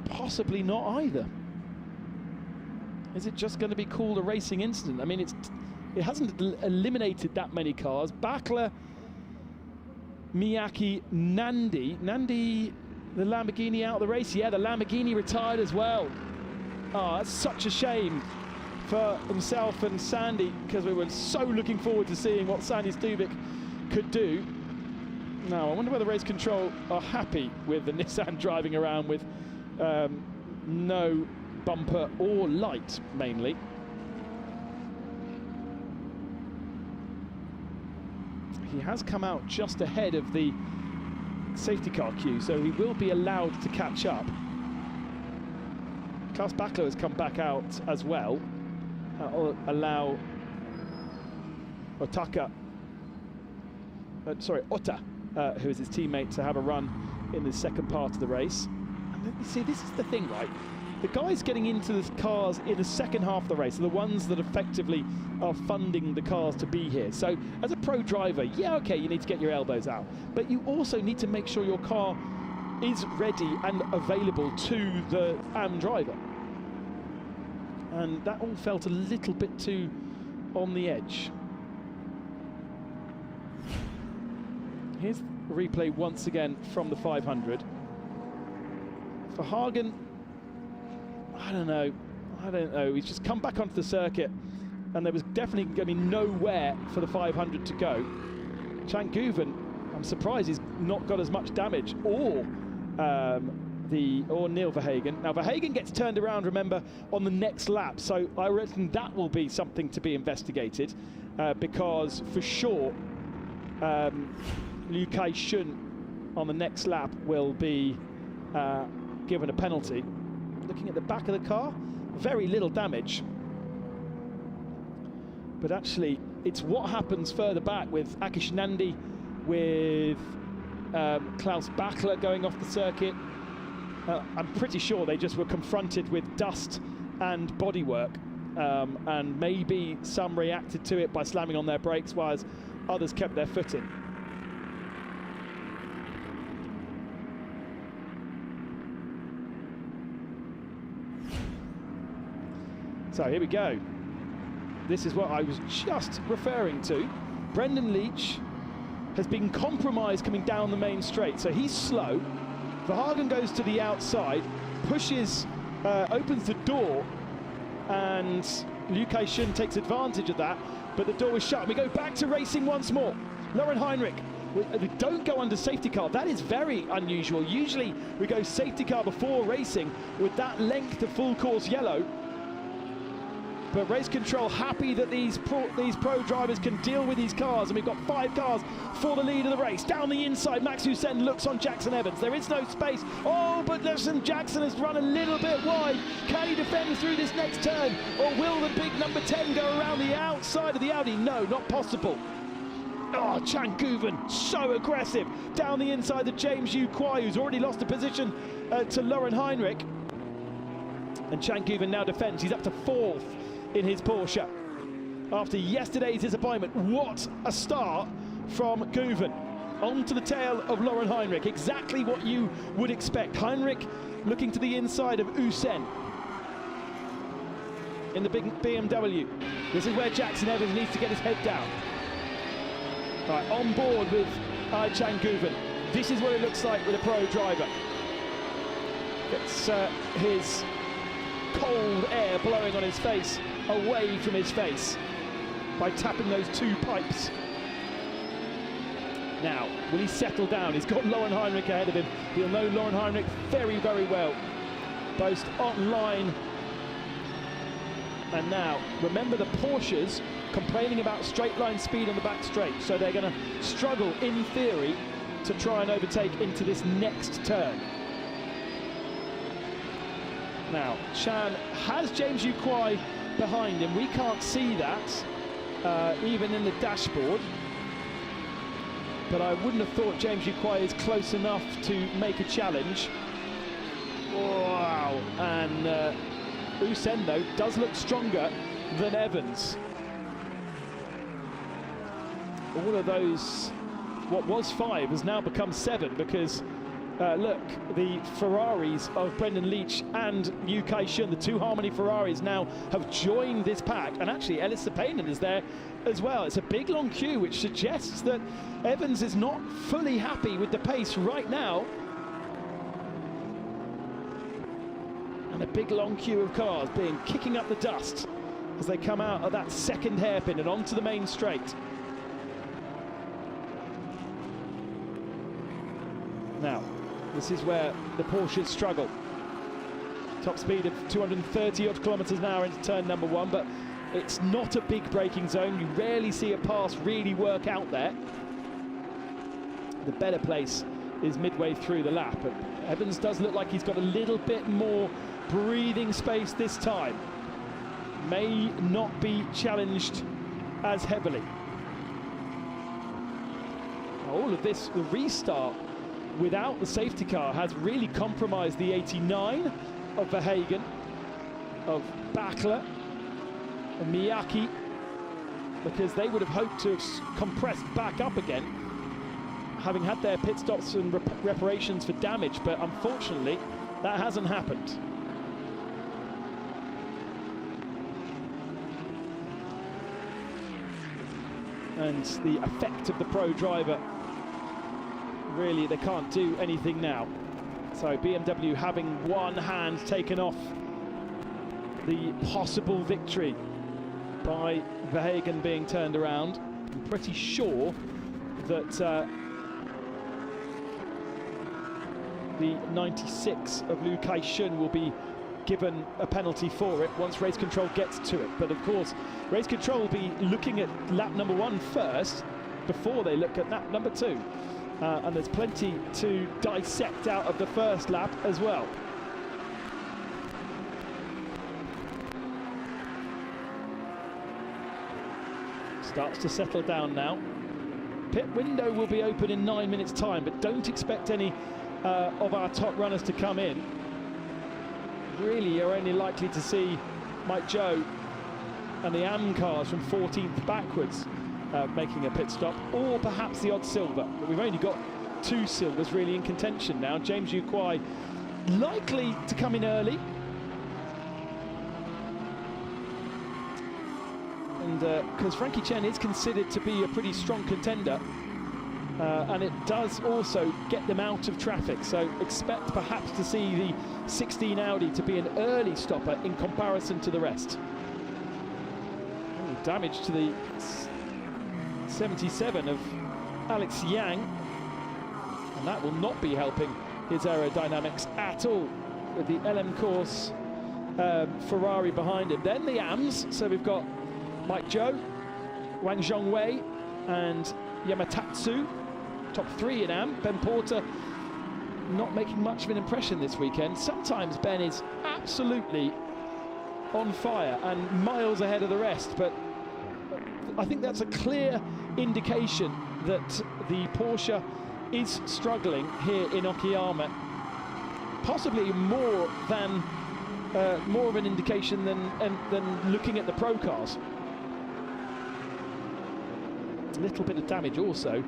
Possibly not either. Is it just going to be called a racing incident? I mean, it hasn't eliminated that many cars. Bakler, Miyake, Nandi, the Lamborghini out of the race. Yeah, the Lamborghini retired as well. Oh, that's such a shame for himself and Sandy, because we were so looking forward to seeing what Sandy Stubik could do. Now, I wonder whether race control are happy with the Nissan driving around with no bumper or light, mainly. He has come out just ahead of the safety car queue, so he will be allowed to catch up. Klaus Bachler has come back out as well. That will allow Otta, who is his teammate, to have a run in the second part of the race. And you see, this is the thing, right? The guys getting into the cars in the second half of the race are the ones that effectively are funding the cars to be here. So as a pro driver, yeah, okay, you need to get your elbows out, but you also need to make sure your car is ready and available to the AM driver. And that all felt a little bit too on the edge. Here's a replay once again from the 500. For Hagen, I don't know. He's just come back onto the circuit, and there was definitely going to be nowhere for the 500 to go. Chang Guven, I'm surprised he's not got as much damage, or Neil Verhagen. Now Verhagen gets turned around, remember, on the next lap, so I reckon that will be something to be investigated, because for sure Liu Kai-shun on the next lap will be given a penalty. Looking at the back of the car, very little damage. But actually, it's what happens further back with Akish Nandi, with Klaus Bachler going off the circuit. I'm pretty sure they just were confronted with dust and bodywork, and maybe some reacted to it by slamming on their brakes, whilst others kept their foot in. So here we go. This is what I was just referring to. Brendan Leach has been compromised coming down the main straight, so he's slow. Verhagen goes to the outside, pushes, opens the door, and Liu Kai-shun takes advantage of that, but the door is shut. We go back to racing once more. Lauren Heinrich, we don't go under safety car. That is very unusual. Usually we go safety car before racing with that length of full course yellow. But race control happy that these pro drivers can deal with these cars, and we've got 5 cars for the lead of the race. Down the inside, Max Hussein looks on Jackson Evans. There is no space. Oh, but listen, Jackson has run a little bit wide. Can he defend through this next turn, or will the big number 10 go around the outside of the Audi? No, not possible. Oh, Chang Guven, so aggressive. Down the inside, the James Yu Kwai, who's already lost a position to Lauren Heinrich. And Chang Guven now defends. He's up to 4th in his Porsche after yesterday's disappointment. What a start from Guven. Onto the tail of Lauren Heinrich, exactly what you would expect. Heinrich looking to the inside of Hussein in the big BMW. This is where Jackson Evans needs to get his head down. All right, on board with Chang Guven. This is what it looks like with a pro driver. It's his cold air blowing on his face, away from his face, by tapping those 2 pipes. Now, will he settle down? He's got Lauren Heinrich ahead of him. He'll know Lauren Heinrich very, very well. Both online. And now, remember, the Porsches complaining about straight line speed on the back straight, so they're going to struggle, in theory, to try and overtake into this next turn. Now, Chan has James Yu Kwai behind him. We can't see that, even in the dashboard. But I wouldn't have thought James Yu Kwai is close enough to make a challenge. Wow, and Usain, though, does look stronger than Evans. All of those, what was 5 has now become 7 because, look, the Ferraris of Brendan Leach and Yu Kai-shun, the 2 Harmony Ferraris, now have joined this pack. And actually, Ellis Sepanen is there as well. It's a big, long queue, which suggests that Evans is not fully happy with the pace right now. And a big, long queue of cars kicking up the dust as they come out of that second hairpin and onto the main straight. Now, this is where the Porsches struggle. Top speed of 230 odd kilometers an hour into turn number 1, but it's not a big braking zone. You rarely see a pass really work out there. The better place is midway through the lap, but Evans does look like he's got a little bit more breathing space this time. May not be challenged as heavily. All of this, the restart without the safety car, has really compromised the 89 of Verhagen, of Bakler and Miyake, because they would have hoped to have compressed back up again, having had their pit stops and reparations for damage, but unfortunately that hasn't happened. And the effect of the pro driver, really, they can't do anything now. So BMW having one hand taken off the possible victory by Verhagen being turned around. I'm pretty sure that the 96 of Liu Kai-shun will be given a penalty for it once race control gets to it. But of course, race control will be looking at lap number 1 first before they look at lap number 2. And there's plenty to dissect out of the first lap as well. Starts to settle down now. Pit window will be open in 9 minutes time, but don't expect any of our top runners to come in. Really, you're only likely to see Mike Joe and the AM cars from 14th backwards making a pit stop, or perhaps the odd silver. But we've only got 2 silvers really in contention now. James Yu Kwai likely to come in early. And because Frankie Chen is considered to be a pretty strong contender, and it does also get them out of traffic, so expect perhaps to see the 16 Audi to be an early stopper in comparison to the rest. Oh, damage to the 77 of Alex Yang, and that will not be helping his aerodynamics at all with the LM Course Ferrari behind him. Then the AMs, so we've got Mike Zhou, Wang Zhongwei and Yamatatsu, top 3 in AM. Ben Porter not making much of an impression this weekend. Sometimes Ben is absolutely on fire and miles ahead of the rest, but I think that's a clear indication that the Porsche is struggling here in Okayama, possibly more of an indication than looking at the pro cars. A little bit of damage also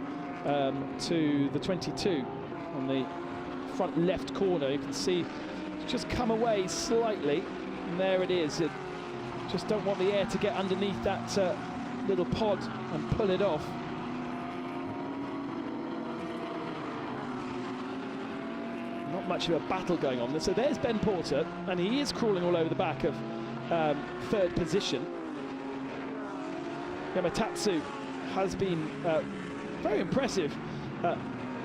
to the 22 on the front left corner. You can see it's just come away slightly, and there it is. It just don't want the air to get underneath that little pod and pull it off. Not much of a battle going on. So there's Ben Porter, and he is crawling all over the back of 3rd position. Yamatatsu has been very impressive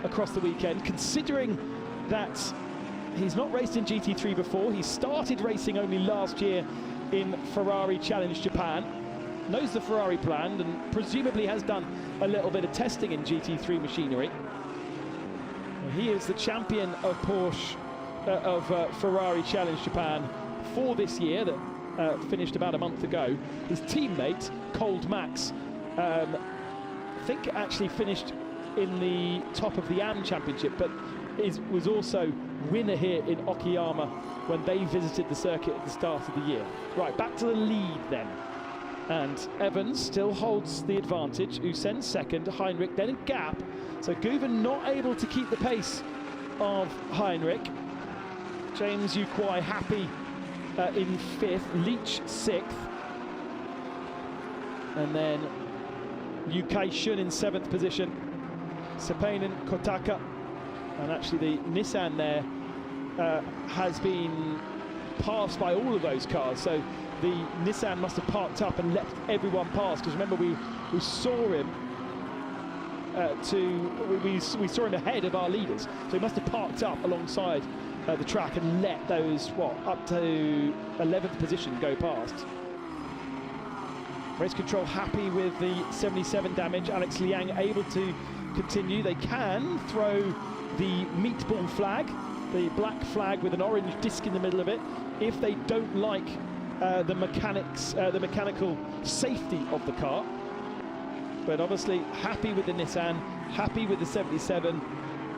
across the weekend, considering that he's not raced in GT3 before. He started racing only last year in Ferrari Challenge Japan, knows the Ferrari plan, and presumably has done a little bit of testing in GT3 machinery. He is the champion of Porsche, Ferrari Challenge Japan for this year, that finished about a month ago. His teammate, Cold Max, I think actually finished in the top of the AM Championship, but was also winner here in Okayama when they visited the circuit at the start of the year. Right, back to the lead then. And Evans still holds the advantage. Usen second, Heinrich then a gap. So Guven not able to keep the pace of Heinrich. James Ukwai happy in fifth, Leach sixth. And then Yukai Shun in seventh position. Sepainen, Kotaka. And actually the Nissan there has been passed by all of those cars. So the Nissan must have parked up and let everyone pass, because remember we saw him we saw him ahead of our leaders, so he must have parked up alongside the track and let those up to 11th position go past. Race control happy with the 77 damage. Alex Liang able to continue. They can throw the meatball flag, the black flag with an orange disc in the middle of it, if they don't like the mechanical safety of the car. But obviously happy with the Nissan, happy with the 77,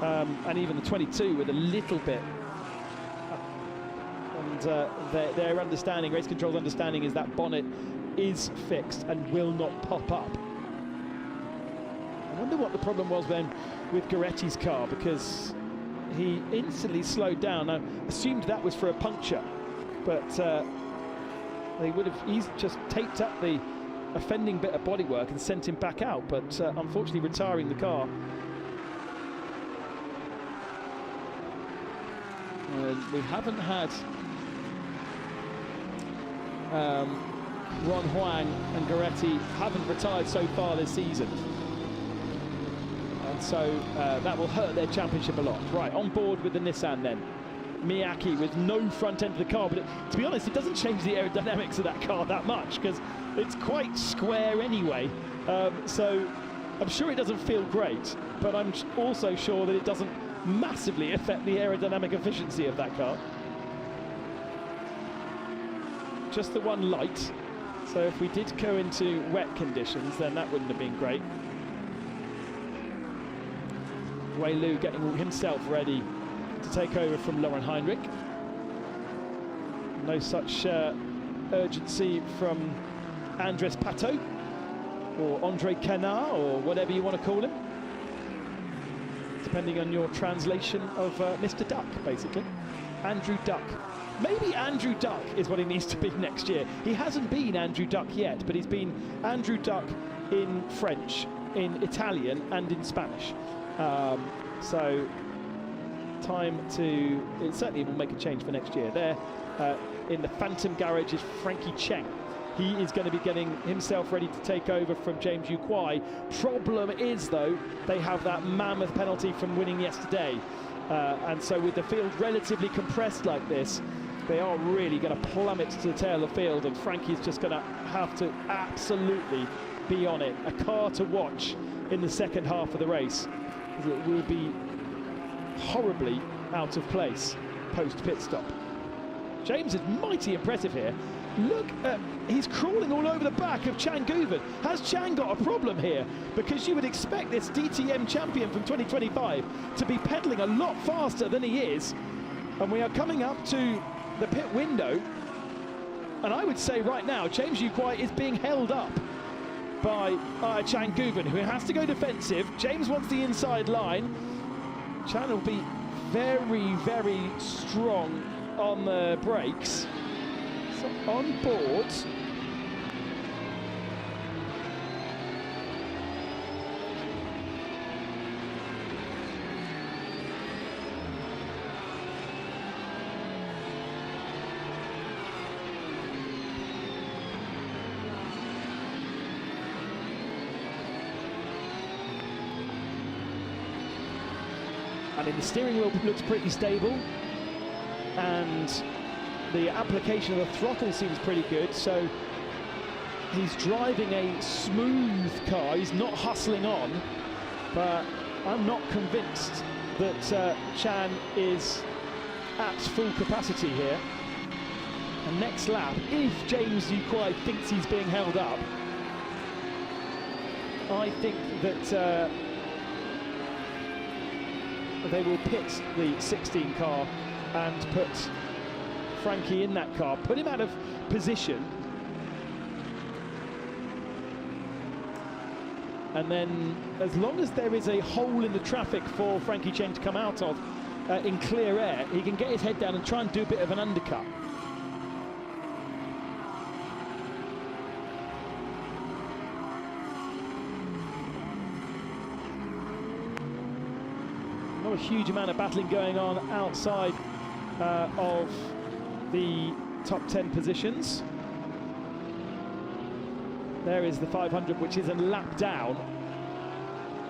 and even the 22 with a little bit. And their understanding, race control's understanding, is that bonnet is fixed and will not pop up. I wonder what the problem was then with Goretti's car, because he instantly slowed down. I assumed that was for a puncture, but they would have just taped up the offending bit of bodywork and sent him back out, but unfortunately retiring the car. We haven't had Ron Huang and Goretti haven't retired so far this season, and so that will hurt their championship a lot. Right, on board with the Nissan then. Miyake with no front end of the car, but to be honest, it doesn't change the aerodynamics of that car that much, because it's quite square anyway. So I'm sure it doesn't feel great, but I'm also sure that it doesn't massively affect the aerodynamic efficiency of that car. Just the one light, so if we did go into wet conditions, then that wouldn't have been great. Wei Lu getting himself ready to take over from Lauren Heinrich. No such urgency from Andres Pato or Andre Canard, or whatever you want to call him, depending on your translation of Mr. Duck, basically. Andrew Duck. Maybe Andrew Duck is what he needs to be next year. He hasn't been Andrew Duck yet, but he's been Andrew Duck in French, in Italian, and in Spanish. So time to, it certainly will make a change for next year. There in the Phantom Garage is Frankie Cheng. He is going to be getting himself ready to take over from James Ukwai. Problem is, though, they have that mammoth penalty from winning yesterday. And so with the field relatively compressed like this, they are really going to plummet to the tail of the field, and Frankie's just going to have to absolutely be on it. A car to watch in the second half of the race, because it will be horribly out of place post pit stop. James is mighty impressive here. Look at, he's crawling all over the back of Chan Guven. Has Chan got a problem here? Because you would expect this DTM champion from 2025 to be pedaling a lot faster than he is. And we are coming up to the pit window, and I would say right now James Ukwai is being held up by Chan Guven, who has to go defensive. James wants the inside line. Chan will be very, very strong on the brakes. So on board. I mean, the steering wheel looks pretty stable, and the application of the throttle seems pretty good, so he's driving a smooth car. He's not hustling on, but I'm not convinced that Chan is at full capacity here. And next lap, if James Ukwai thinks he's being held up, I think that they will pit the 16 car and put Frankie in that car, put him out of position, and then as long as there is a hole in the traffic for Frankie Cheng to come out of in clear air, he can get his head down and try and do a bit of an undercut. Not a huge amount of battling going on outside of the top 10 positions. There is the 500, which is a lap down.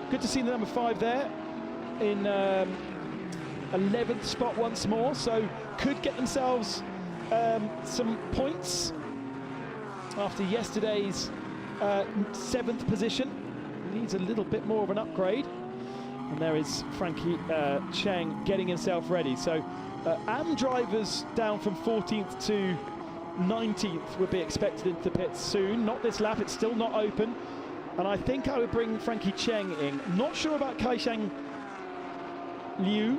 Good to see the number 5 there in 11th spot once more, so could get themselves some points after yesterday's 7th position. Needs a little bit more of an upgrade. And there is Frankie Cheng getting himself ready. So AM drivers down from 14th to 19th would be expected into the pits soon. Not this lap, it's still not open. And I think I would bring Frankie Cheng in. Not sure about Kaisheng Liu.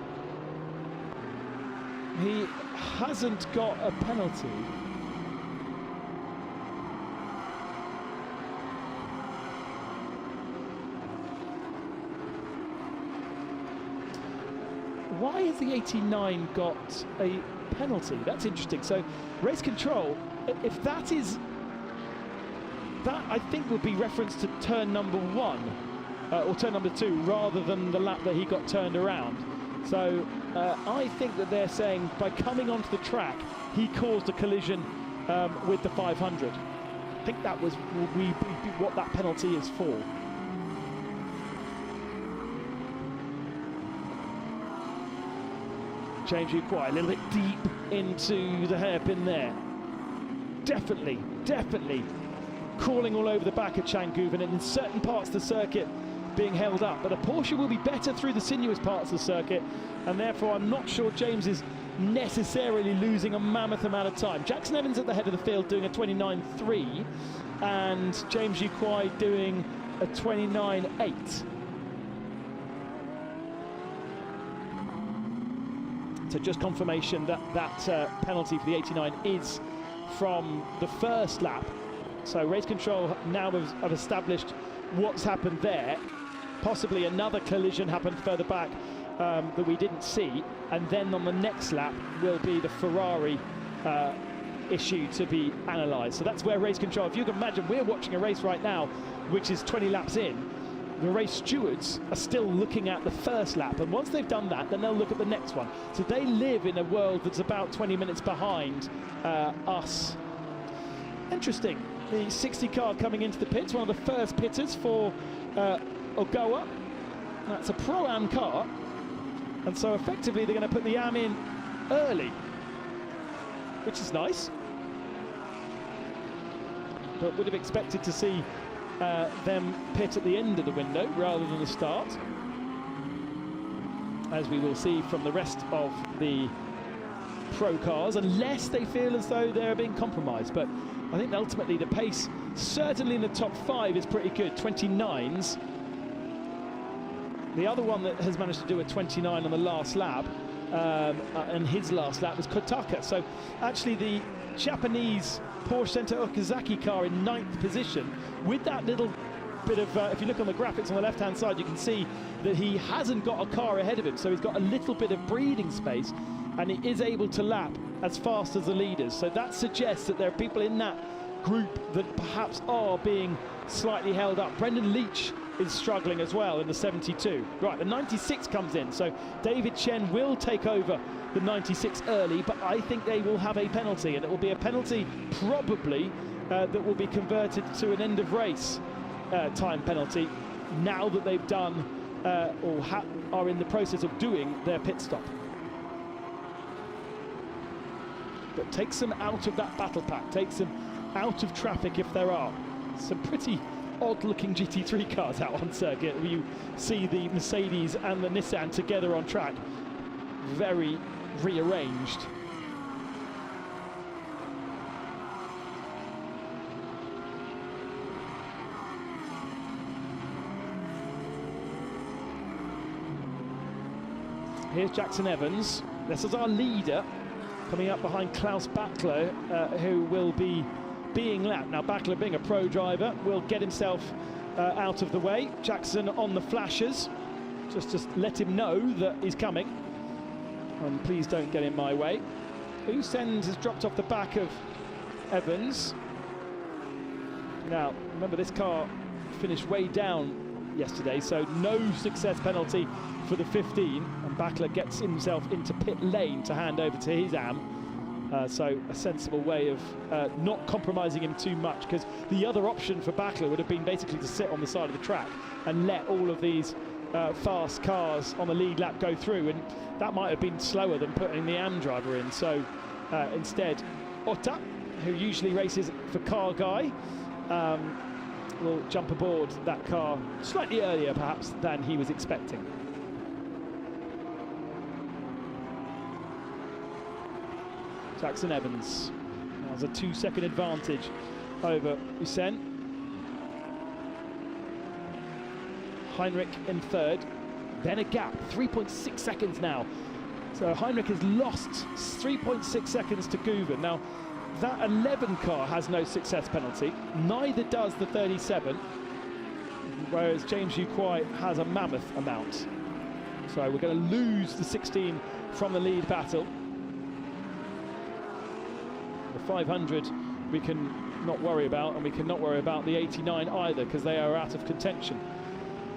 He hasn't got a penalty. Why has the 89 got a penalty? That's interesting. So race control, if that is, that I think would be reference to turn number 1 or turn number 2 rather than the lap that he got turned around. So I think that they're saying by coming onto the track he caused a collision with the 500. I think that was what that penalty is for. James Uquai a little bit deep into the hairpin there. Definitely crawling all over the back of Changuven, and in certain parts of the circuit being held up. But a Porsche will be better through the sinuous parts of the circuit, and therefore I'm not sure James is necessarily losing a mammoth amount of time. Jackson Evans at the head of the field doing a 29.3, and James Uquai doing a 29.8. So just confirmation that that penalty for the 89 is from the first lap. So race control now have established what's happened there. Possibly another collision happened further back that we didn't see. And then on the next lap will be the Ferrari issue to be analysed. So that's where race control, if you can imagine, we're watching a race right now which is 20 laps in. The race stewards are still looking at the first lap, and once they've done that, then they'll look at the next one. So they live in a world that's about 20 minutes behind us. Interesting. The 60 car coming into the pits, one of the first pitters for Ogawa. That's a Pro-Am car, and so effectively they're going to put the AM in early, which is nice. But would have expected to see them pit at the end of the window rather than the start, as we will see from the rest of the pro cars, unless they feel as though they're being compromised. But I think ultimately the pace, certainly in the top 5, is pretty good. 29s. The other one that has managed to do a 29 on the last lap, and his last lap was Kotaka. So actually the Japanese Porsche Center Okazaki car in 9th position, with that little bit of, if you look on the graphics on the left-hand side, you can see that he hasn't got a car ahead of him, so he's got a little bit of breathing space, and he is able to lap as fast as the leaders. So that suggests that there are people in that group that perhaps are being slightly held up. Brendan Leach is struggling as well in the 72. Right, the 96 comes in, so David Chen will take over the 96 early, but I think they will have a penalty, and it will be a penalty probably that will be converted to an end of race time penalty now that they've done or are in the process of doing their pit stop. But takes them out of that battle pack, takes them out of traffic if there are. Some pretty odd-looking GT3 cars out on circuit. You see the Mercedes and the Nissan together on track, very rearranged. Here's Jackson Evans. This is our leader, coming up behind Klaus Bachler, who will be being lapped. Now, Bachler, being a pro driver, will get himself out of the way. Jackson on the flashers, just let him know that he's coming. And please don't get in my way. Usend has dropped off the back of Evans. Now, remember, this car finished way down yesterday, so no success penalty for the 15, and Bachler gets himself into pit lane to hand over to his AM. So a sensible way of not compromising him too much, because the other option for Bachler would have been basically to sit on the side of the track and let all of these fast cars on the lead lap go through, and that might have been slower than putting the AM driver in. So instead, Ota, who usually races for Car Guy, will jump aboard that car slightly earlier perhaps than he was expecting. Jackson Evans has a 2-second advantage over Usain. Heinrich in third, then a gap, 3.6 seconds now. So Heinrich has lost 3.6 seconds to Guven. Now, that 11 car has no success penalty, neither does the 37, whereas James Yuquai has a mammoth amount. So we're going to lose the 16 from the lead battle. The 500 we can not worry about, and we cannot worry about the 89 either, because they are out of contention.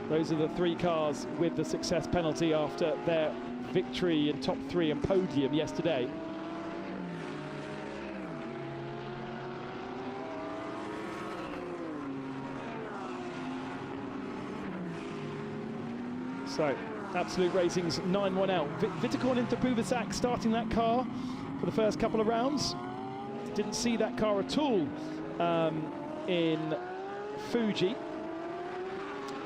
Those are the 3 cars with the success penalty after their victory in top 3 and podium yesterday. So, Absolute Racing's 9-1 out. Vitakorn into Puvasak starting that car for the first couple of rounds. Didn't see that car at all in Fuji.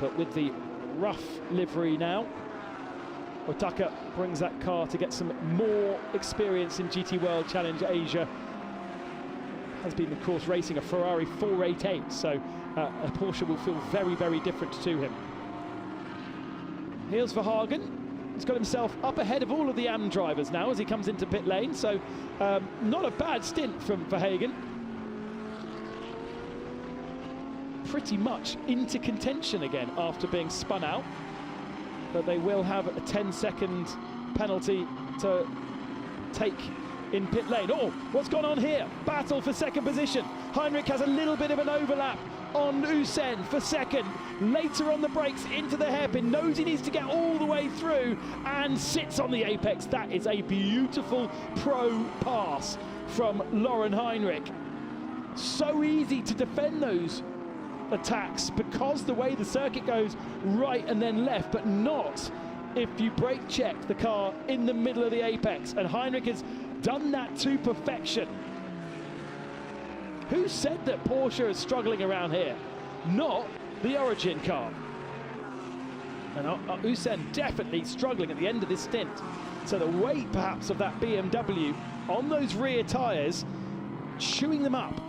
But with the rough livery now, Otaka brings that car to get some more experience in GT World Challenge Asia. Has been, of course, racing a Ferrari 488, so a Porsche will feel very, very different to him. Here's Verhagen. He's got himself up ahead of all of the AM drivers now as he comes into pit lane, so not a bad stint from Verhagen. Pretty much into contention again after being spun out, but they will have a 10-second penalty to take in pit lane. Oh, what's gone on here? Battle for second position. Heinrich has a little bit of an overlap on Usain for second. Later on the brakes into the hairpin, knows he needs to get all the way through and sits on the apex. That is a beautiful pro pass from Lauren Heinrich. So easy to defend those attacks because the way the circuit goes right and then left, but not if you brake check the car in the middle of the apex, and Heinrich has done that to perfection. Who said that Porsche is struggling around here? Not the Origin car. And Usain definitely struggling at the end of this stint. So the weight perhaps of that BMW on those rear tyres, chewing them up.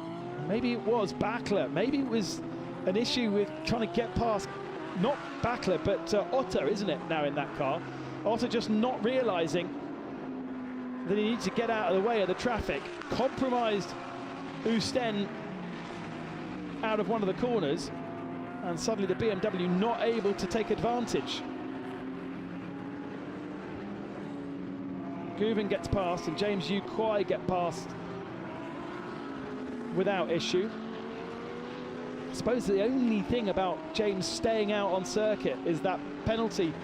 Maybe it was Bachler, maybe it was an issue with trying to get past, not Bachler, but Otter, isn't it, now in that car? Otter just not realising that he needs to get out of the way of the traffic. Compromised Usain out of one of the corners, and suddenly the BMW not able to take advantage. Guven gets past, and James Yuquai get past without issue. I suppose the only thing about James staying out on circuit is that penalty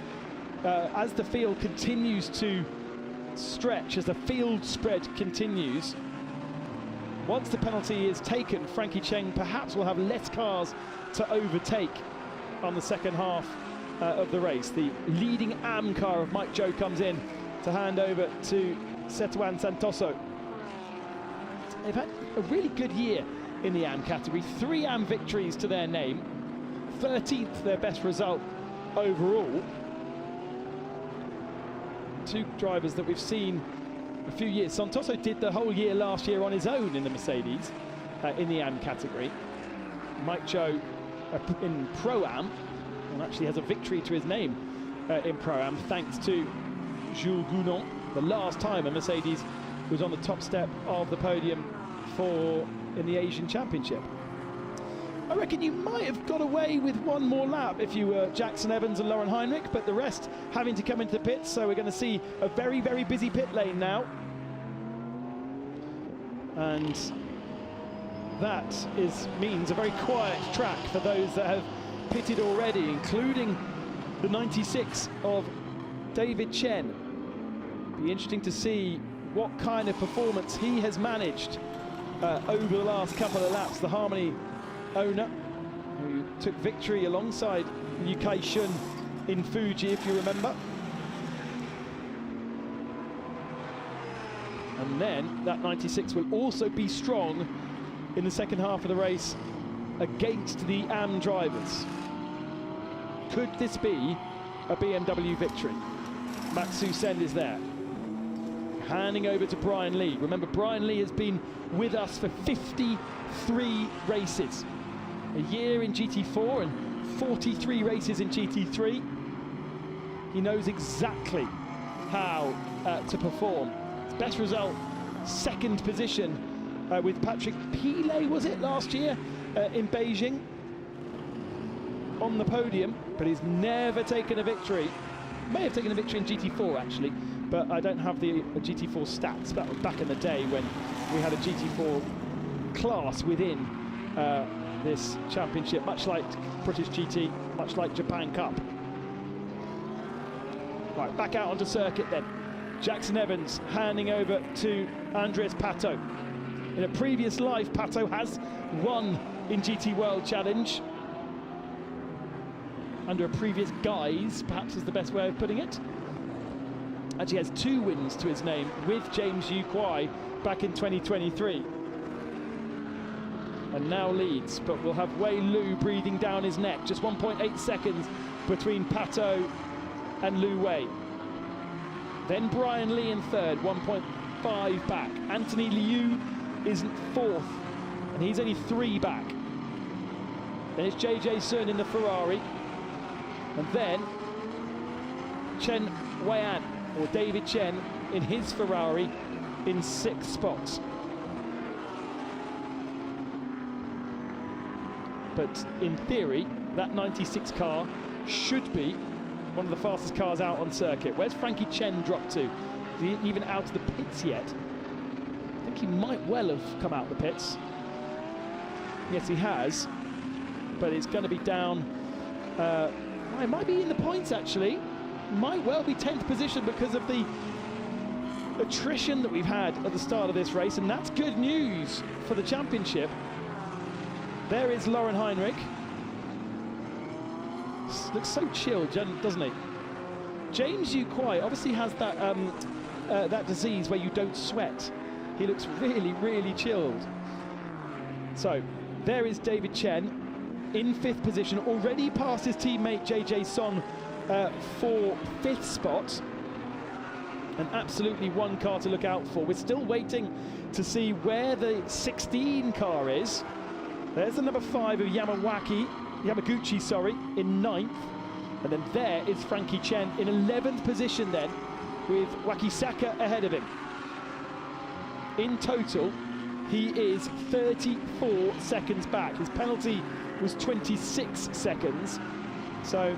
as the field continues to stretch, as the field spread continues. Once the penalty is taken, Frankie Cheng perhaps will have less cars to overtake on the second half of the race. The leading AM car of Mike Joe comes in to hand over to Setuan Santoso. They've had a really good year in the AM category, 3 AM victories to their name, 13th their best result overall. 2 drivers that we've seen a few years. Santoso did the whole year last year on his own in the Mercedes in the AM category. Mike Joe in Pro-Am, and actually has a victory to his name in Pro-Am thanks to Jules Gounon, the last time a Mercedes was on the top step of the podium in the Asian Championship. I reckon you might have got away with one more lap if you were Jackson Evans and Lauren Heinrich, but the rest having to come into the pits, so we're going to see a very, very busy pit lane now. And that means a very quiet track for those that have pitted already, including the 96 of David Chen. Be interesting to see what kind of performance he has managed over the last couple of laps. The Harmony owner, who took victory alongside Yu Kai-shun in Fuji, if you remember. And then that 96 will also be strong in the second half of the race against the AM drivers. Could this be a BMW victory? Matsu Sen is there. Handing over to Brian Lee. Remember, Brian Lee has been with us for 53 races. A year in GT4 and 43 races in GT3. He knows exactly how to perform. His best result, second position with Patrick Pilet, was it, last year in Beijing? On the podium, but he's never taken a victory. May have taken a victory in GT4 actually, but I don't have the GT4 stats. That was back in the day when we had a GT4 class within this championship, much like British GT, much like Japan Cup. Right, back out onto circuit then. Jackson Evans handing over to Andres Pato. In a previous life, Pato has won in GT World Challenge. Under a previous guise, perhaps is the best way of putting it. Actually has 2 wins to his name with James Yu Kwai back in 2023. And now leads, but we'll have Wei Lu breathing down his neck. Just 1.8 seconds between Pato and Lu Wei. Then Brian Lee in third, 1.5 back. Anthony Liu is fourth, and he's only 3 back. Then it's JJ Sun in the Ferrari. And then Chen Weian, or David Chen, in his Ferrari in 6th spot. But in theory, that 96 car should be one of the fastest cars out on circuit. Where's Frankie Chen dropped to? Is he even out of the pits yet? I think he might well have come out the pits. Yes, he has. But it's going to be down. It might be in the points actually. Might well be 10th position because of the attrition that we've had at the start of this race, and that's good news for the championship. There is Lauren Heinrich. Looks so chilled, doesn't he? James Yu Kwai obviously has that that disease where you don't sweat. He looks really, really chilled. So there is David Chen in 5th position, already past his teammate JJ Son for 5th spot. And absolutely one car to look out for. We're still waiting to see where the 16 car is. There's the number 5 of Yamaguchi, in 9th. And then there is Frankie Chen in 11th position then, with Wakisaka ahead of him. In total, he is 34 seconds back. His penalty was 26 seconds. So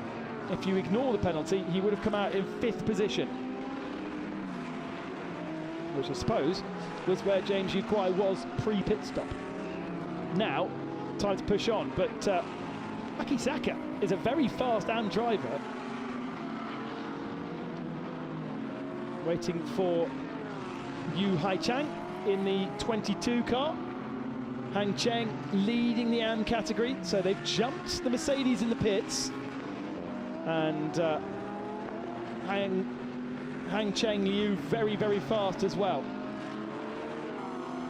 if you ignore the penalty, he would have come out in 5th position, which I suppose was where James Yu Kwai was pre-pit stop. Now, time to push on, but Akisaka is a very fast AM driver. Waiting for Yu Haichang in the 22 car. Hang Cheng leading the AM category, so they've jumped the Mercedes in the pits. And Hang Cheng Liu very, very fast as well.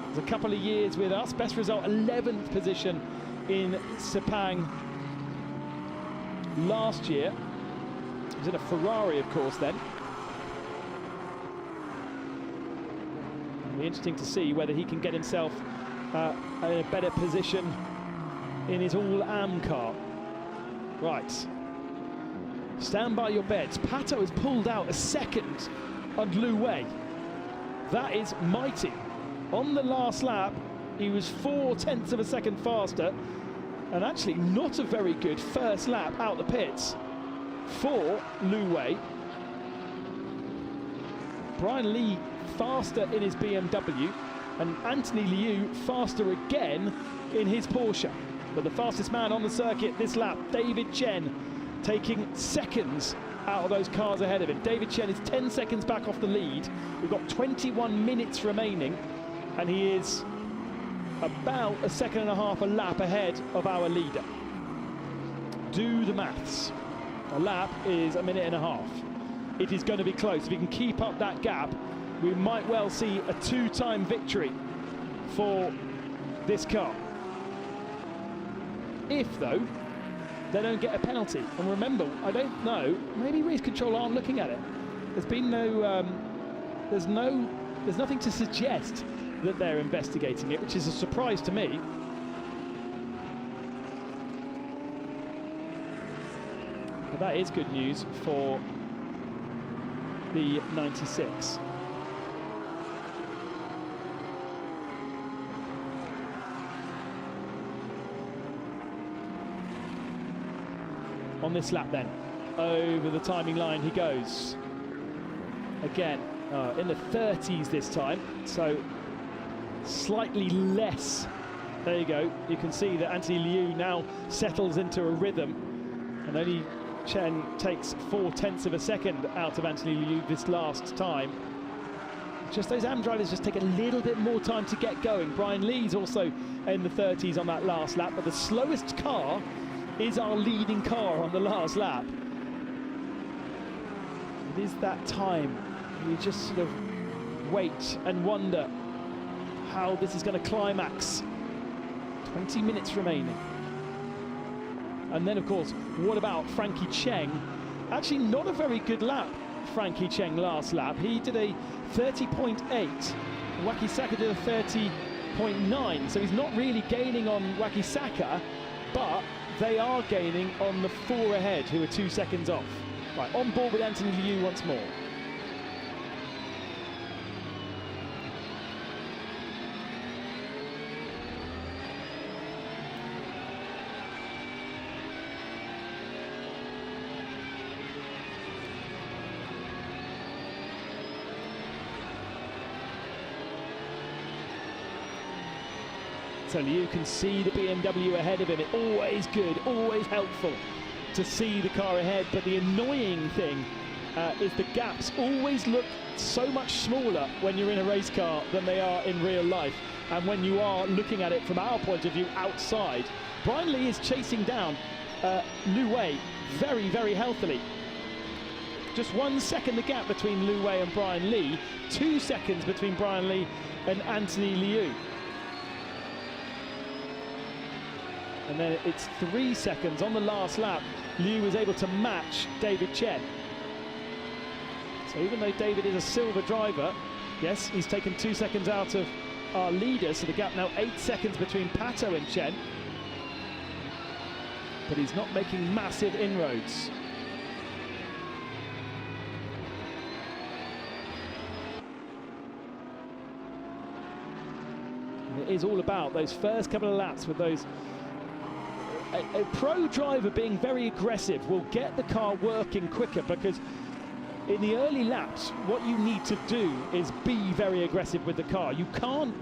There's a couple of years with us. Best result, 11th position in Sepang last year. He was in a Ferrari, of course, then. It'll be interesting to see whether he can get himself in a better position in his all-AM car. Right. Stand by your bets. Pato has pulled out a second and Lu Wei. That is mighty. On the last lap, he was 0.4 of a second faster, and actually not a very good first lap out the pits for Lu Wei. Brian Lee faster in his BMW, and Anthony Liu faster again in his Porsche. But the fastest man on the circuit this lap, David Chen, taking seconds out of those cars ahead of him. David Chen is 10 seconds back off the lead. We've got 21 minutes remaining, and he is about 1.5 seconds a lap ahead of our leader. Do the maths. A lap is 1.5 minutes. It is going to be close. If he can keep up that gap, we might well see a 2-time victory for this car. If, though, they don't get a penalty. And remember, I don't know, maybe race control aren't looking at it. There's been there's nothing to suggest that they're investigating it, which is a surprise to me. But that is good news for the 96. On this lap then, over the timing line he goes. Again, in the 30s this time, so slightly less. There you go. You can see that Anthony Liu now settles into a rhythm, and only Chen takes 0.4 of a second out of Anthony Liu this last time. Just those AM drivers just take a little bit more time to get going. Brian Lee's also in the 30s on that last lap, but the slowest car is our leading car on the last lap. It is that time. You just sort of wait and wonder how this is going to climax. 20 minutes remaining. And then, of course, what about Frankie Cheng? Actually, not a very good lap, Frankie Cheng, last lap. He did a 30.8. Wakisaka did a 30.9. So he's not really gaining on Wakisaka, but they are gaining on the 4 ahead, who are 2 seconds off. Right, on board with Anthony Liu once more. So you can see the BMW ahead of him. It's always good, always helpful to see the car ahead. But the annoying thing is the gaps always look so much smaller when you're in a race car than they are in real life. And when you are looking at it from our point of view outside, Brian Lee is chasing down Lu Wei very, very healthily. Just 1 second the gap between Lu Wei and Brian Lee, 2 seconds between Brian Lee and Anthony Liu. And then it's 3 seconds on the last lap. Liu was able to match David Chen. So even though David is a silver driver, yes, he's taken 2 seconds out of our leader, so the gap now 8 seconds between Pato and Chen. But he's not making massive inroads. And it is all about those first couple of laps with those. A pro driver being very aggressive will get the car working quicker, because in the early laps what you need to do is be very aggressive with the car. You can't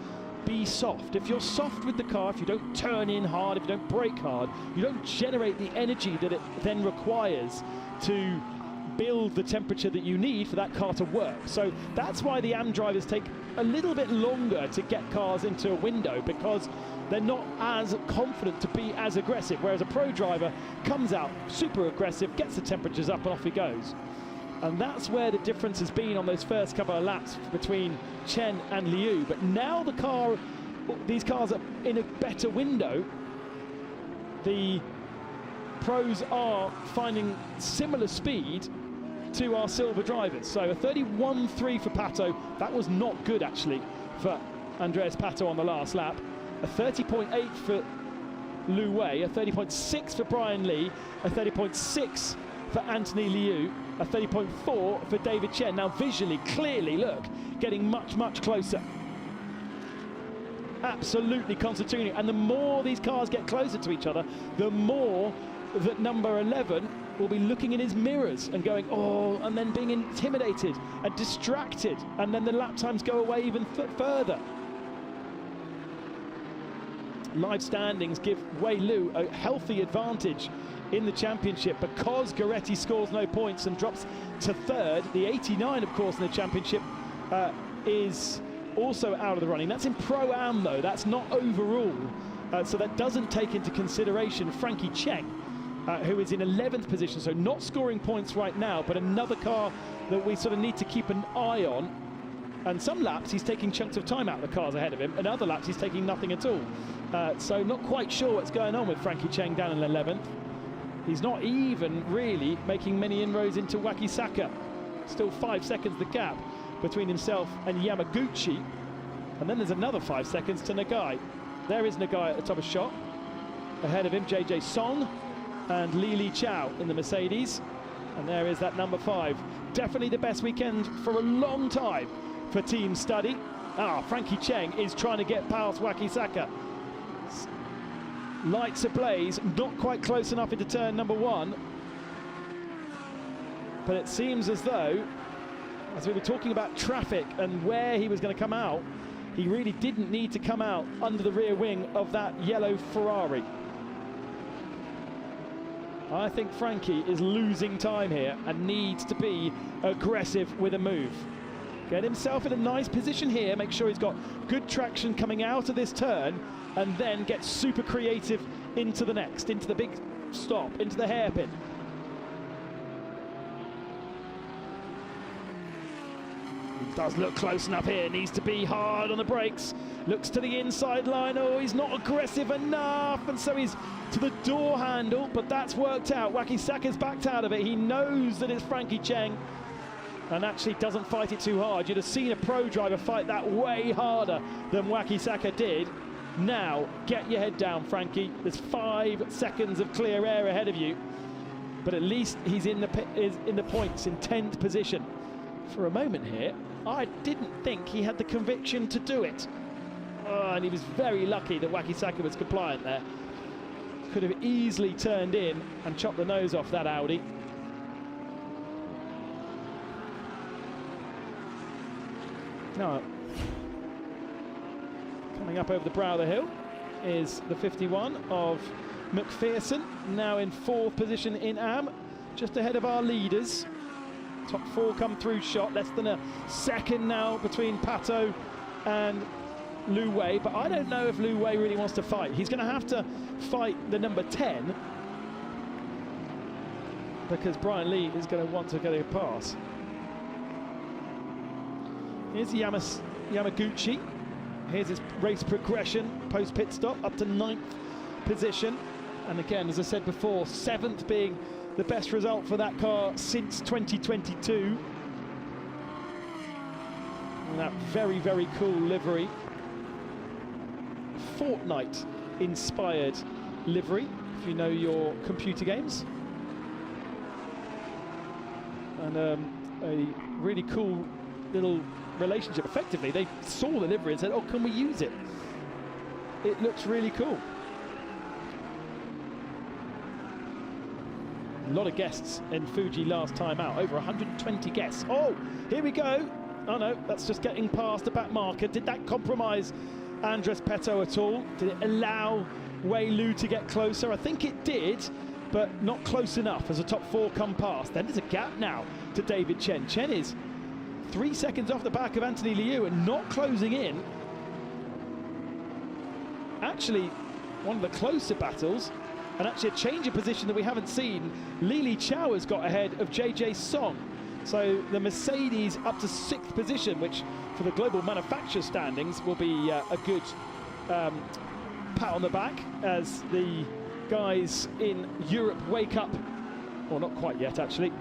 be soft. If you're soft with the car, if you don't turn in hard, if you don't brake hard, you don't generate the energy that it then requires to build the temperature that you need for that car to work. So that's why the AM drivers take a little bit longer to get cars into a window, because they're not as confident to be as aggressive, whereas a pro driver comes out super aggressive, gets the temperatures up, and off he goes. And that's where the difference has been on those first couple of laps between Chen and Liu. But now these cars are in a better window. The pros are finding similar speed to our silver drivers. So a 31.3 for Pato. That was not good, actually, for Andreas Pato on the last lap. A 30.8 for Lu Wei, a 30.6 for Brian Lee, a 30.6 for Anthony Liu, a 30.4 for David Chen. Now visually, clearly, look, getting much, much closer. Absolutely concertina. And the more these cars get closer to each other, the more that number 11 will be looking in his mirrors and going, oh, and then being intimidated and distracted. And then the lap times go away even further. Live standings give Wei Lu a healthy advantage in the championship because Goretti scores no points and drops to third. The 89, of course, in the championship is also out of the running. That's in Pro-Am, though. That's not overall. So that doesn't take into consideration Frankie Cheng, who is in 11th position, so not scoring points right now, but another car that we sort of need to keep an eye on. And some laps he's taking chunks of time out of the cars ahead of him, and other laps he's taking nothing at all. So not quite sure what's going on with Frankie Cheng down in 11th. He's not even really making many inroads into Wakisaka. Still 5 seconds the gap between himself and Yamaguchi. And then there's another 5 seconds to Nagai. There is Nagai at the top of shot. Ahead of him, JJ Song and Li Chao in the Mercedes. And there is that number 5. Definitely the best weekend for a long time for Team Study. Frankie Cheng is trying to get past Wakisaka. Lights ablaze, not quite close enough into turn number 1. But it seems as though, as we were talking about traffic and where he was going to come out, he really didn't need to come out under the rear wing of that yellow Ferrari. I think Frankie is losing time here and needs to be aggressive with a move. Get himself in a nice position here, make sure he's got good traction coming out of this turn, and then get super creative into the next, into the big stop, into the hairpin. Does look close enough here, needs to be hard on the brakes. Looks to the inside line, oh, he's not aggressive enough, and so he's to the door handle, but that's worked out. Wakisaka's backed out of it. He knows that it's Frankie Cheng and actually doesn't fight it too hard. You'd have seen a pro driver fight that way harder than Wakisaka did. Now, get your head down, Frankie. There's 5 seconds of clear air ahead of you, but at least he's in the points in 10th position. For a moment here, I didn't think he had the conviction to do it. And he was very lucky that Wakisaka was compliant there. Could have easily turned in and chopped the nose off that Audi. Now, coming up over the brow of the hill is the 51 of McPherson, now in 4th position in AM, just ahead of our leaders. Top 4 come through shot, less than a second now between Pato and Lu Wei, but I don't know if Lu Wei really wants to fight. He's going to have to fight the number 10 because Brian Lee is going to want to get a pass. Here's Yamaguchi. Here's his race progression post pit stop up to 9th position. And again, as I said before, 7th being the best result for that car since 2022. And that very, very cool livery. Fortnite-inspired livery, if you know your computer games. And a really cool little relationship. Effectively, they saw the livery and said, oh, can we use it? It looks really cool. A lot of guests in Fuji last time out, over 120 guests. Oh, here we go. Oh no, that's just getting past the back marker. Did that compromise Andres Petto at all? Did it allow Wei Lu to get closer? I think it did, but not close enough as the top 4 come past. Then there's a gap now to David Chen. Chen is 3 seconds off the back of Anthony Liu and not closing in. Actually, one of the closer battles, and actually a change of position that we haven't seen. Li Chao has got ahead of JJ Song. So the Mercedes up to 6th position, which for the global manufacturer standings will be a good pat on the back as the guys in Europe wake up, or not quite yet actually,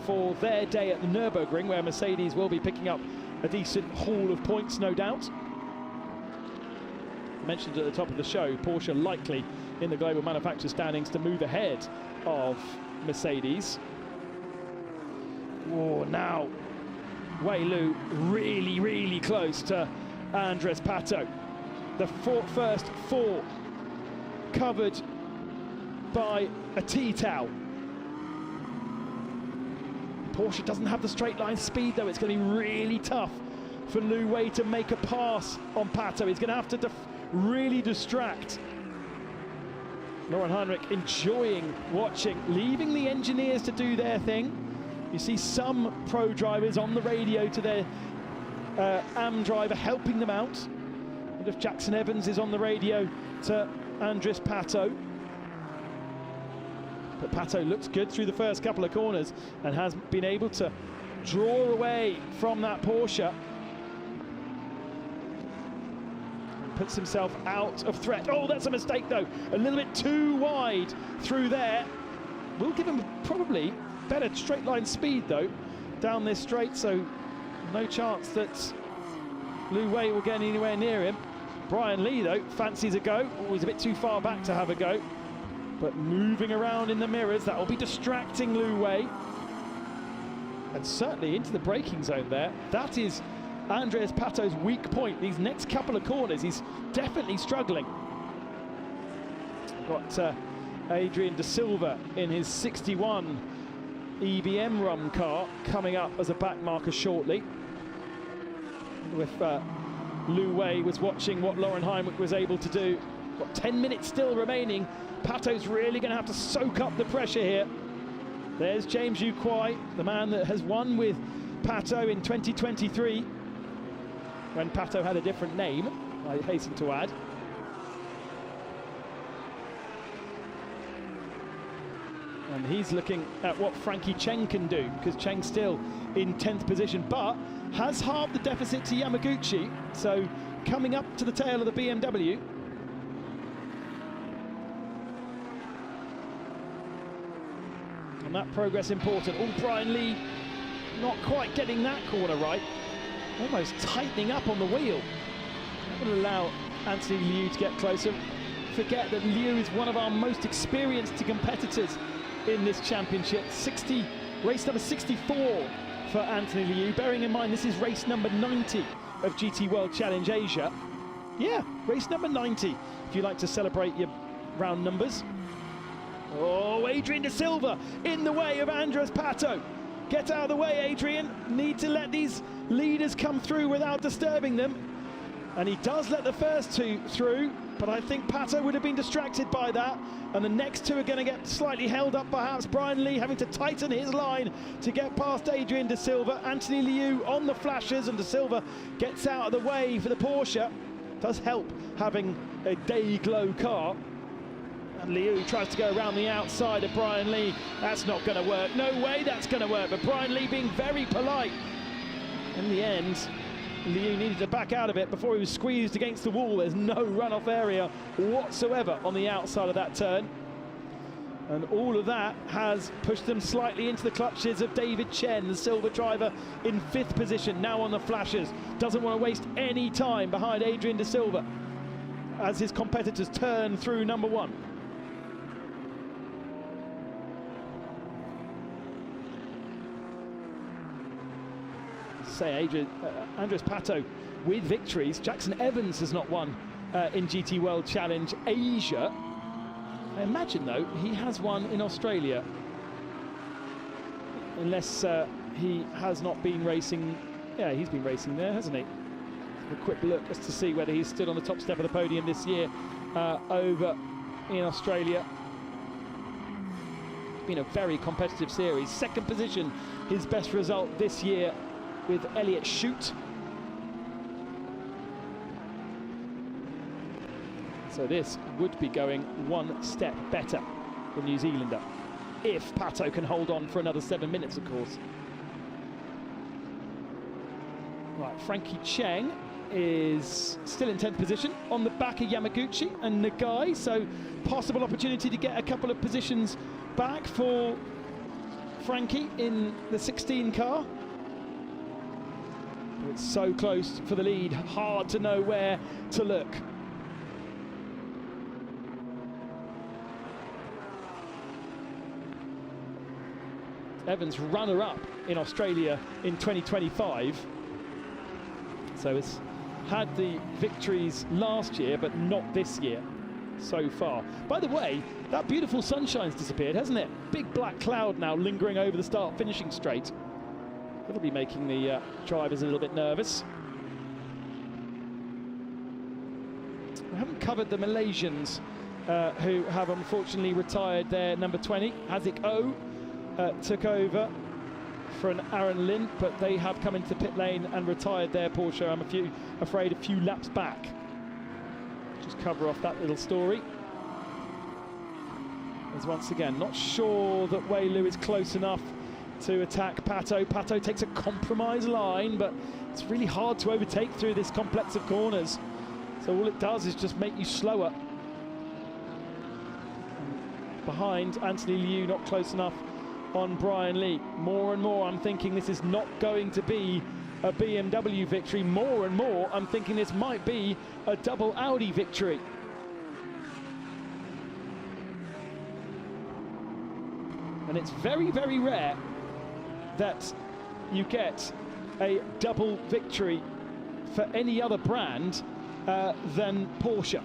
for their day at the Nürburgring, where Mercedes will be picking up a decent haul of points, no doubt. I mentioned at the top of the show, Porsche likely in the global manufacturer standings to move ahead of Mercedes. Oh, now Wei Lu really, really close to Andres Pato. The first four covered by a tea towel. Porsche doesn't have the straight line speed though. It's going to be really tough for Lu Wei to make a pass on Pato. He's going to have to really distract. Lauren Heinrich enjoying watching, leaving the engineers to do their thing. You see some pro drivers on the radio to their AM driver helping them out. And if Jackson Evans is on the radio to Andres Pato. But Pato looks good through the first couple of corners and has been able to draw away from that Porsche. Puts himself out of threat. Oh, that's a mistake though. A little bit too wide through there. Will give him probably better straight line speed though down this straight, so no chance that Lu Wei will get anywhere near him. Brian Lee though fancies a go. Oh, he's a bit too far back to have a go, but moving around in the mirrors, that will be distracting Lu Wei, and certainly into the braking zone there. That is Andres Pato's weak point. These next couple of corners, he's definitely struggling. Got Adrian De Silva in his 61 EBM run car coming up as a back marker shortly. With Lu Wei was watching what Lauren Heinrich was able to do. Got 10 minutes still remaining. Pato's really going to have to soak up the pressure here. There's James Yu Kwai, the man that has won with Pato in 2023. When Pato had a different name, I hasten to add. And he's looking at what Frankie Cheng can do, because Cheng's still in 10th position, but has halved the deficit to Yamaguchi, so coming up to the tail of the BMW. And that progress important. Oh, Brian Lee not quite getting that corner right. Almost tightening up on the wheel. That will allow Anthony Liu to get closer. Forget that Liu is one of our most experienced competitors in this championship. Race number 64 for Anthony Liu. Bearing in mind this is race number 90 of GT World Challenge Asia. Yeah, race number 90, if you like to celebrate your round numbers. Oh, Adrian De Silva in the way of Andres Pato. Get out of the way, Adrian. Need to let these leaders come through without disturbing them. And he does let the first two through, but I think Pato would have been distracted by that. And the next two are going to get slightly held up, perhaps. Brian Lee having to tighten his line to get past Adrian De Silva. Anthony Liu on the flashes, and De Silva gets out of the way for the Porsche. Does help having a day-glow car. And Liu tries to go around the outside of Brian Lee. That's not going to work. No way that's going to work. But Brian Lee being very polite. In the end, Liu needed to back out of it before he was squeezed against the wall. There's no runoff area whatsoever on the outside of that turn. And all of that has pushed them slightly into the clutches of David Chen, the silver driver in 5th position, now on the flashes. Doesn't want to waste any time behind Adrian De Silva as his competitors turn through number 1. Say Andres Pato with victories. Jackson Evans has not won in GT World Challenge Asia. I imagine though he has won in Australia, unless he has not been racing. Yeah, he's been racing there, hasn't he? A quick look as to see whether he's stood on the top step of the podium this year over in Australia. It's been a very competitive series. 2nd position, his best result this year with Elliot Shute. So this would be going one step better, the New Zealander, if Pato can hold on for another 7 minutes, of course. Right, Frankie Cheng is still in 10th position on the back of Yamaguchi and Nagai, so possible opportunity to get a couple of positions back for Frankie in the 16 car. It's so close for the lead, hard to know where to look. Evans runner-up in Australia in 2025. So it's had the victories last year, but not this year so far. By the way, that beautiful sunshine's disappeared, hasn't it? Big black cloud now lingering over the start-finishing straight. That'll be making the drivers a little bit nervous. We haven't covered the Malaysians who have unfortunately retired their number 20. Hazik O took over for an Aaron Lin, but they have come into the pit lane and retired their Porsche, I'm afraid, a few laps back. Just cover off that little story. As once again, not sure that Wei Lu is close enough to attack Pato. Pato takes a compromise line, but it's really hard to overtake through this complex of corners. So all it does is just make you slower. And behind, Anthony Liu not close enough on Brian Lee. More and more I'm thinking this is not going to be a BMW victory. More and more I'm thinking this might be a double Audi victory. And it's very, very rare that you get a double victory for any other brand than Porsche.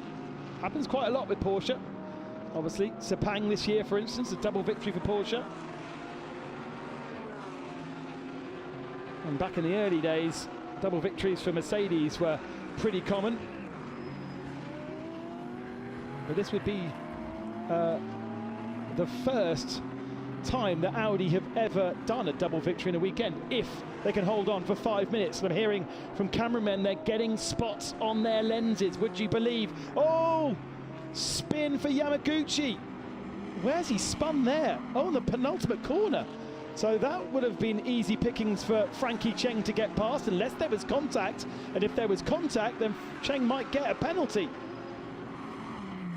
Happens quite a lot with Porsche. Obviously, Sepang this year, for instance, a double victory for Porsche. And back in the early days, double victories for Mercedes were pretty common. But this would be the first time that Audi have ever done a double victory in a weekend, if they can hold on for 5 minutes. And I'm hearing from cameramen they're getting spots on their lenses, would you believe? Oh, spin for Yamaguchi. Where's he spun there? Oh, in the penultimate corner. So that would have been easy pickings for Frankie Cheng to get past, unless there was contact. And if there was contact, then Cheng might get a penalty.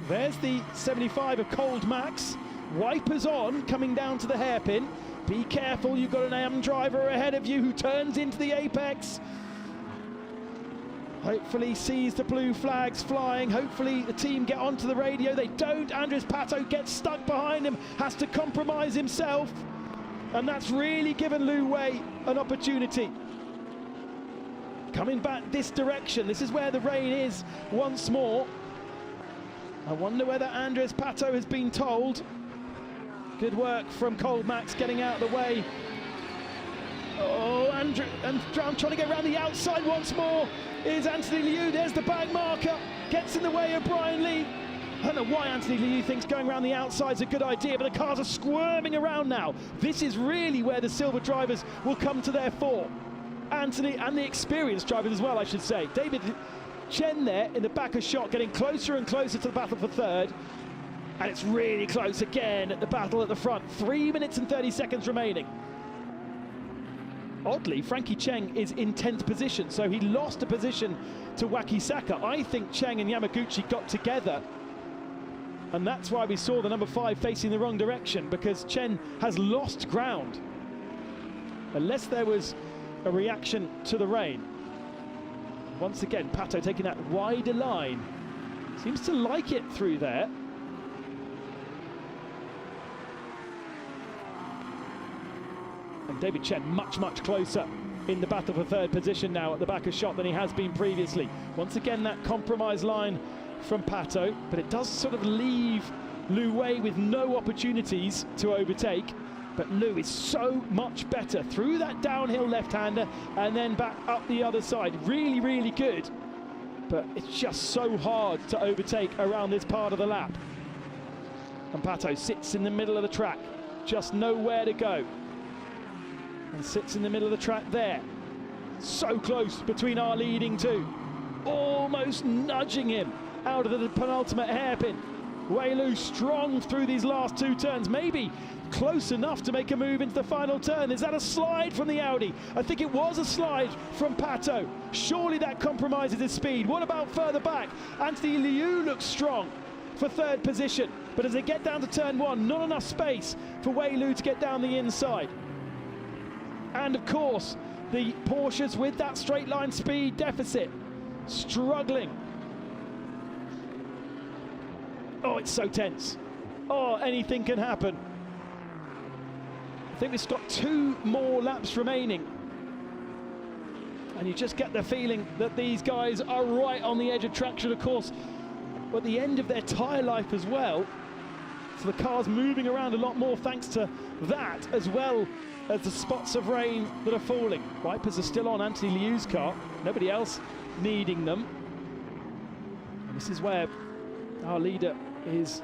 There's the 75 of Cold Max. Wipers on, coming down to the hairpin. Be careful, you've got an AM driver ahead of you who turns into the apex. Hopefully sees the blue flags flying. Hopefully the team get onto the radio. They don't. Andres Pato gets stuck behind him, has to compromise himself. And that's really given Lu Wei an opportunity. Coming back this direction. This is where the rain is once more. I wonder whether Andres Pato has been told. Good work from Cold Max getting out of the way. Oh, Andrew, and trying to get around the outside once more is Anthony Liu. There's the bag marker. Gets in the way of Brian Lee. I don't know why Anthony Liu thinks going around the outside is a good idea, but the cars are squirming around now. This is really where the silver drivers will come to their fore. Anthony, and the experienced drivers as well, I should say. David Chen there in the back of shot, getting closer and closer to the battle for third. And it's really close again at the battle at the front. 3 minutes and 30 seconds remaining. Oddly, Frankie Cheng is in 10th position, so he lost a position to Wakisaka. I think Cheng and Yamaguchi got together, and that's why we saw the number 5 facing the wrong direction, because Chen has lost ground. Unless there was a reaction to the rain. Once again, Pato taking that wider line. Seems to like it through there. And David Chen much, much closer in the battle for third position now at the back of shot than he has been previously. Once again, that compromise line from Pato, but it does sort of leave Lu Wei with no opportunities to overtake. But Lu is so much better through that downhill left-hander and then back up the other side. Really, really good. But it's just so hard to overtake around this part of the lap. And Pato sits in the middle of the track, just nowhere to go. And sits in the middle of the track there. So close between our leading two. Almost nudging him out of the penultimate hairpin. Wei Lu strong through these last 2 turns, maybe close enough to make a move into the final turn. Is that a slide from the Audi? I think it was a slide from Pato. Surely that compromises his speed. What about further back? Anthony Liu looks strong for third position, but as they get down to turn 1, not enough space for Wei Lu to get down the inside. And of course, the Porsches with that straight line speed deficit, struggling. Oh, it's so tense. Oh, anything can happen. think we've got 2 more laps remaining. And you just get the feeling that these guys are right on the edge of traction, of course, at the end of their tyre life as well. So the car's moving around a lot more thanks to that, as well as the spots of rain that are falling. Wipers are still on Anthony Liu's car, nobody else needing them. And this is where our leader is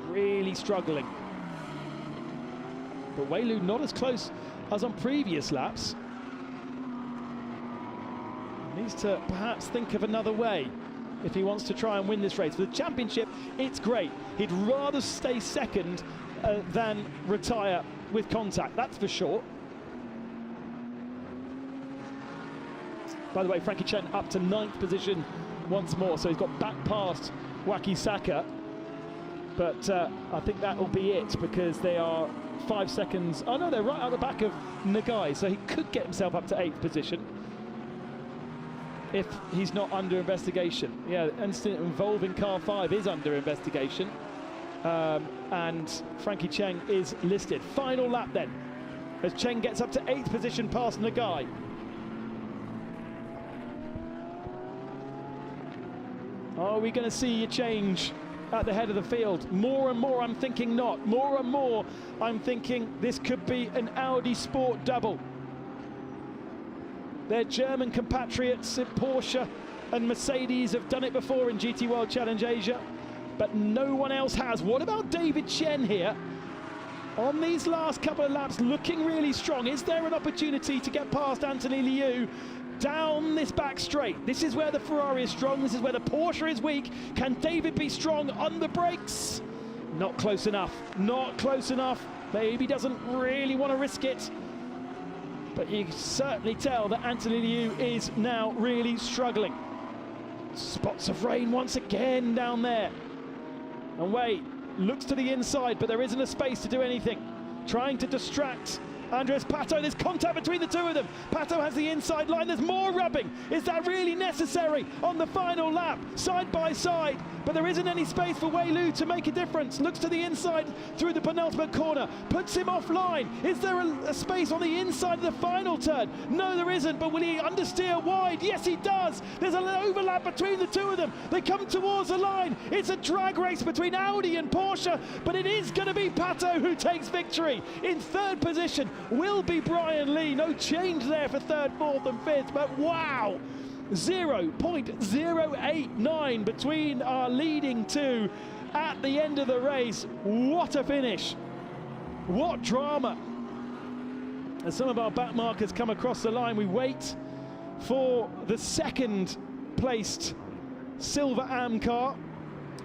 really struggling. But Wei Lu not as close as on previous laps. Needs to perhaps think of another way if he wants to try and win this race. For the championship, it's great. He'd rather stay second than retire with contact, that's for sure. By the way, Frankie Chen up to 9th position once more, so he's got back past Wakisaka. But I think that will be it, because they are 5 seconds. Oh no, they're right out the back of Nagai, so he could get himself up to 8th position if he's not under investigation. Yeah, incident involving car 5 is under investigation. And Frankie Cheng is listed. Final lap then, as Cheng gets up to 8th position past Nagai. Are we going to see a change at the head of the field? More and more I'm thinking not. More and more I'm thinking this could be an Audi Sport double. Their German compatriots in Porsche and Mercedes have done it before in GT World Challenge Asia, but no one else has. What about David Chen here? On these last couple of laps, looking really strong. Is there an opportunity to get past Anthony Liu down this back straight? This is where the Ferrari is strong. This is where the Porsche is weak. Can David be strong on the brakes? Not close enough. Not close enough. Maybe doesn't really want to risk it. But you can certainly tell that Anthony Liu is now really struggling. Spots of rain once again down there. And Wei looks to the inside, but there isn't a space to do anything. Trying to distract Andres Pato. There's contact between the two of them. Pato has the inside line. There's more rubbing. Is that really necessary on the final lap? Side by side, but there isn't any space for Wei Lu to make a difference. Looks to the inside through the penultimate corner. Puts him offline. Is there a space on the inside of the final turn? No, there isn't, but will he understeer wide? Yes, he does. There's an overlap between the two of them. They come towards the line. It's a drag race between Audi and Porsche, but it is going to be Pato who takes victory. In 3rd position will be Brian Lee. No change there for 3rd, 4th and 5th, but wow, 0.089 between our leading two at the end of the race. What a finish. What drama. As some of our back markers come across the line, we wait for the 2nd placed silver AM car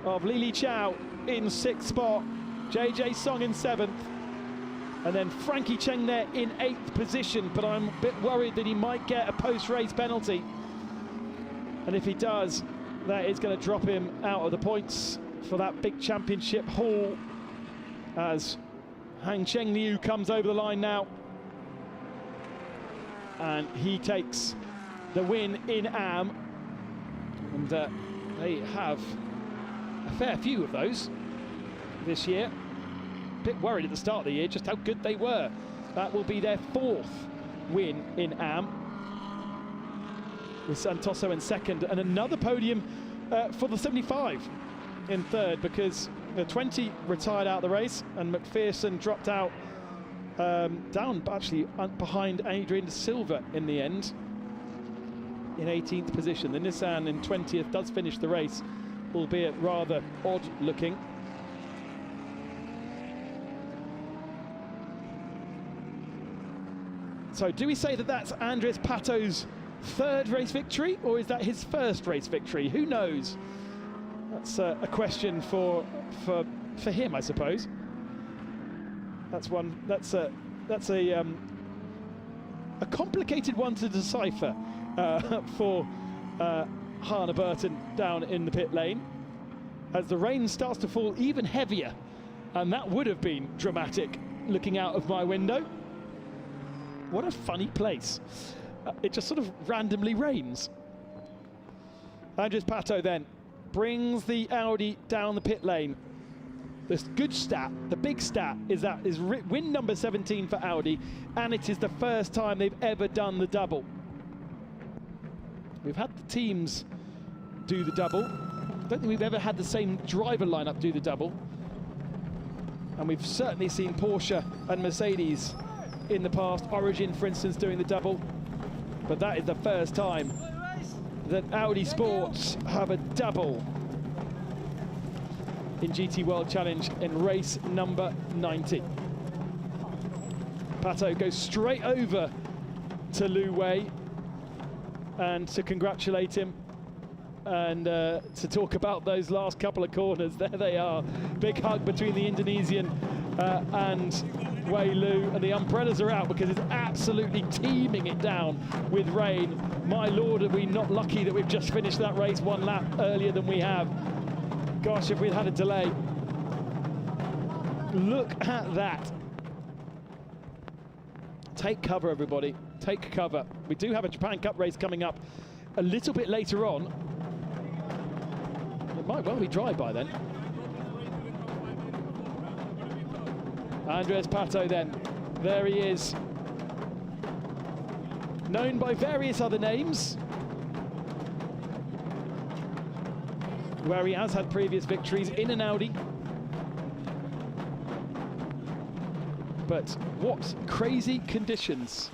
of Lili Chao in 6th spot, JJ Song in 7th. And then Frankie Cheng there in 8th position, but I'm a bit worried that he might get a post-race penalty. And if he does, that is going to drop him out of the points for that big championship haul, as Han Cheng Liu comes over the line now. And he takes the win in AM. And they have a fair few of those this year. Bit worried at the start of the year just how good they were. That will be their 4th win in AM, with Santoso in 2nd, and another podium for the 75 in 3rd, because the 20 retired out of the race and McPherson dropped out down actually behind Adrian Silva in the end in 18th position. The Nissan in 20th does finish the race, albeit rather odd looking. So do we say that that's Andres Pato's 3rd race victory, or is that his 1st race victory? Who knows? That's a question for him, I suppose. That's one. That's a complicated one to decipher for Hannah Burton down in the pit lane, as the rain starts to fall even heavier, and that would have been dramatic looking out of my window. What a funny place. It just sort of randomly rains. Andres Pato then brings the Audi down the pit lane. The good stat, the big stat, is that is win number 17 for Audi, and it is the first time they've ever done the double. We've had the teams do the double. I don't think we've ever had the same driver lineup do the double. And we've certainly seen Porsche and Mercedes in the past, Origin, for instance, doing the double. But that is the first time that Audi Sports have a double in GT World Challenge in race number 90. Pato goes straight over to Lu Wei and to congratulate him and to talk about those last couple of corners. There they are. Big hug between the Indonesian and Wei Lu, and the umbrellas are out because it's absolutely teeming it down with rain. My lord, are we not lucky that we've just finished that race one lap earlier than we have. Gosh, if we'd had a delay. Look at that. Take cover, everybody. Take cover. We do have a Japan Cup race coming up a little bit later on. It might well be dry by then. Andres Pato then. There he is. Known by various other names, where he has had previous victories in an Audi. But what crazy conditions.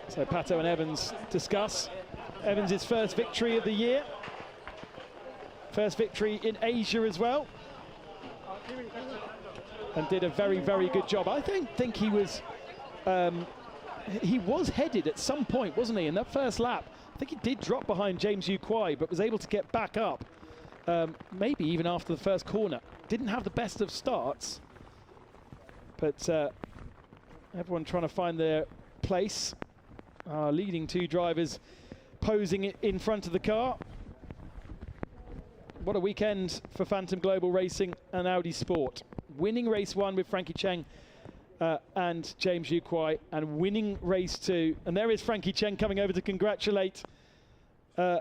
So Pato and Evans discuss. Evans' first victory of the year. First victory in Asia as well. And did a very, very good job. I think he was headed at some point, wasn't he, in that first lap? I think he did drop behind James Yu Kwai, but was able to get back up, maybe even after the first corner. Didn't have the best of starts, but everyone trying to find their place. Our leading two drivers posing it in front of the car. What a weekend for Phantom Global Racing and Audi Sport. Winning race one with Frankie Cheng and James Yu Kwai, and winning race two. And there is Frankie Cheng coming over to congratulate Andres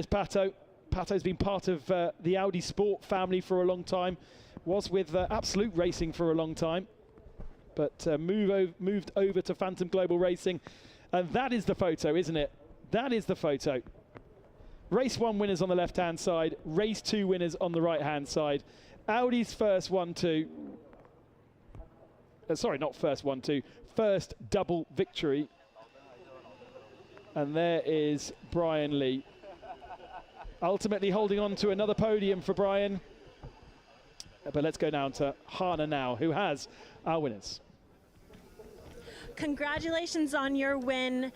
Pato. Pato's been part of the Audi Sport family for a long time. Was with Absolute Racing for a long time. But moved over to Phantom Global Racing. And that is the photo, isn't it? That is the photo. Race one winners on the left-hand side, race two winners on the right-hand side. Audi's first 1-2. Sorry, not first 1-2. First double victory. And there is Brian Lee. Ultimately holding on to another podium for Brian. But let's go down to Hana now, who has our winners. Congratulations on your win.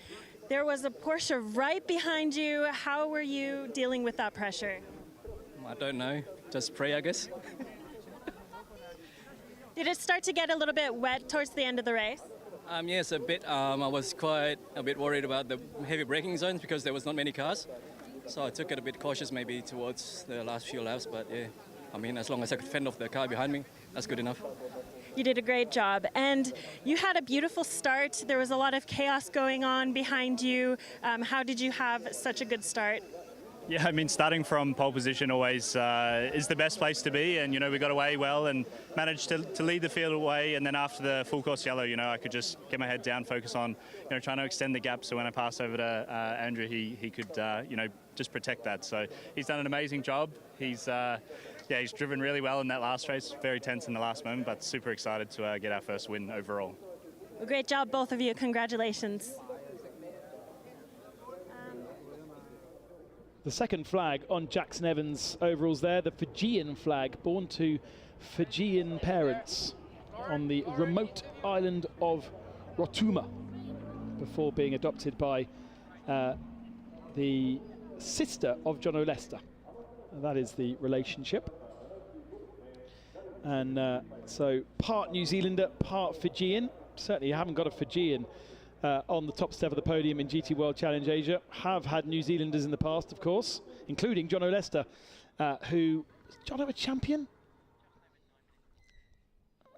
There was a Porsche right behind you. How were you dealing with that pressure? I don't know. Just pray, I guess. Did it start to get a little bit wet towards the end of the race? Yes, a bit. I was quite a bit worried about the heavy braking zones because there was not many cars. So I took it a bit cautious maybe towards the last few laps. But yeah, I mean, as long as I could fend off the car behind me, that's good enough. You did a great job. And you had a beautiful start. There was a lot of chaos going on behind you. How did you have such a good start? Yeah, I mean, starting from pole position always is the best place to be. And, you know, we got away well and managed to lead the field away. And then after the full course yellow, you know, I could just get my head down, focus on, you know, trying to extend the gap. So when I pass over to Andrew, he could, you know, just protect that. So he's done an amazing job. He's driven really well in that last race. Very tense in the last moment, but super excited to get our first win overall. Well, great job, both of you. Congratulations. The second flag on Jackson Evans' overalls there, the Fijian flag, born to Fijian parents on the remote island of Rotuma before being adopted by the sister of John O'Lester. That is the relationship. And so part New Zealander, part Fijian. Certainly you haven't got a Fijian on the top step of the podium in GT World Challenge Asia. Have had New Zealanders in the past, of course, including John O'Lester, who... John a champion?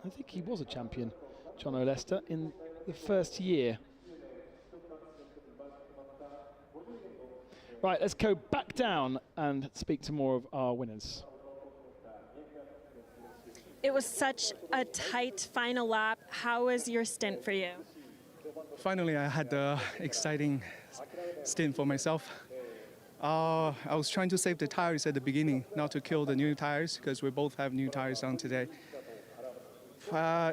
I think he was a champion, John O'Lester, in the first year. Right, let's go back down and speak to more of our winners. It was such a tight final lap. How was your stint for you? Finally, I had the exciting stint for myself. I was trying to save the tires at the beginning, not to kill the new tires, because we both have new tires on today.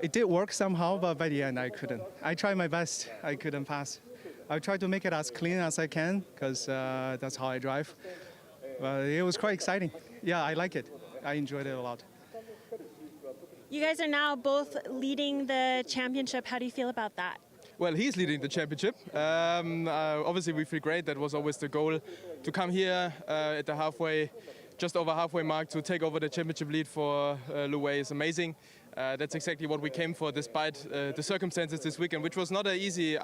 It did work somehow, but by the end, I couldn't. I tried my best. I couldn't pass. I tried to make it as clean as I can, because that's how I drive. But it was quite exciting. Yeah, I like it. I enjoyed it a lot. You guys are now both leading the championship. How do you feel about that? Well, he's leading the championship. Obviously, we feel great. That was always the goal, to come here at the halfway, just over halfway mark, to take over the championship lead for Lu Wei is amazing. That's exactly what we came for, despite the circumstances this weekend, which was not an easy,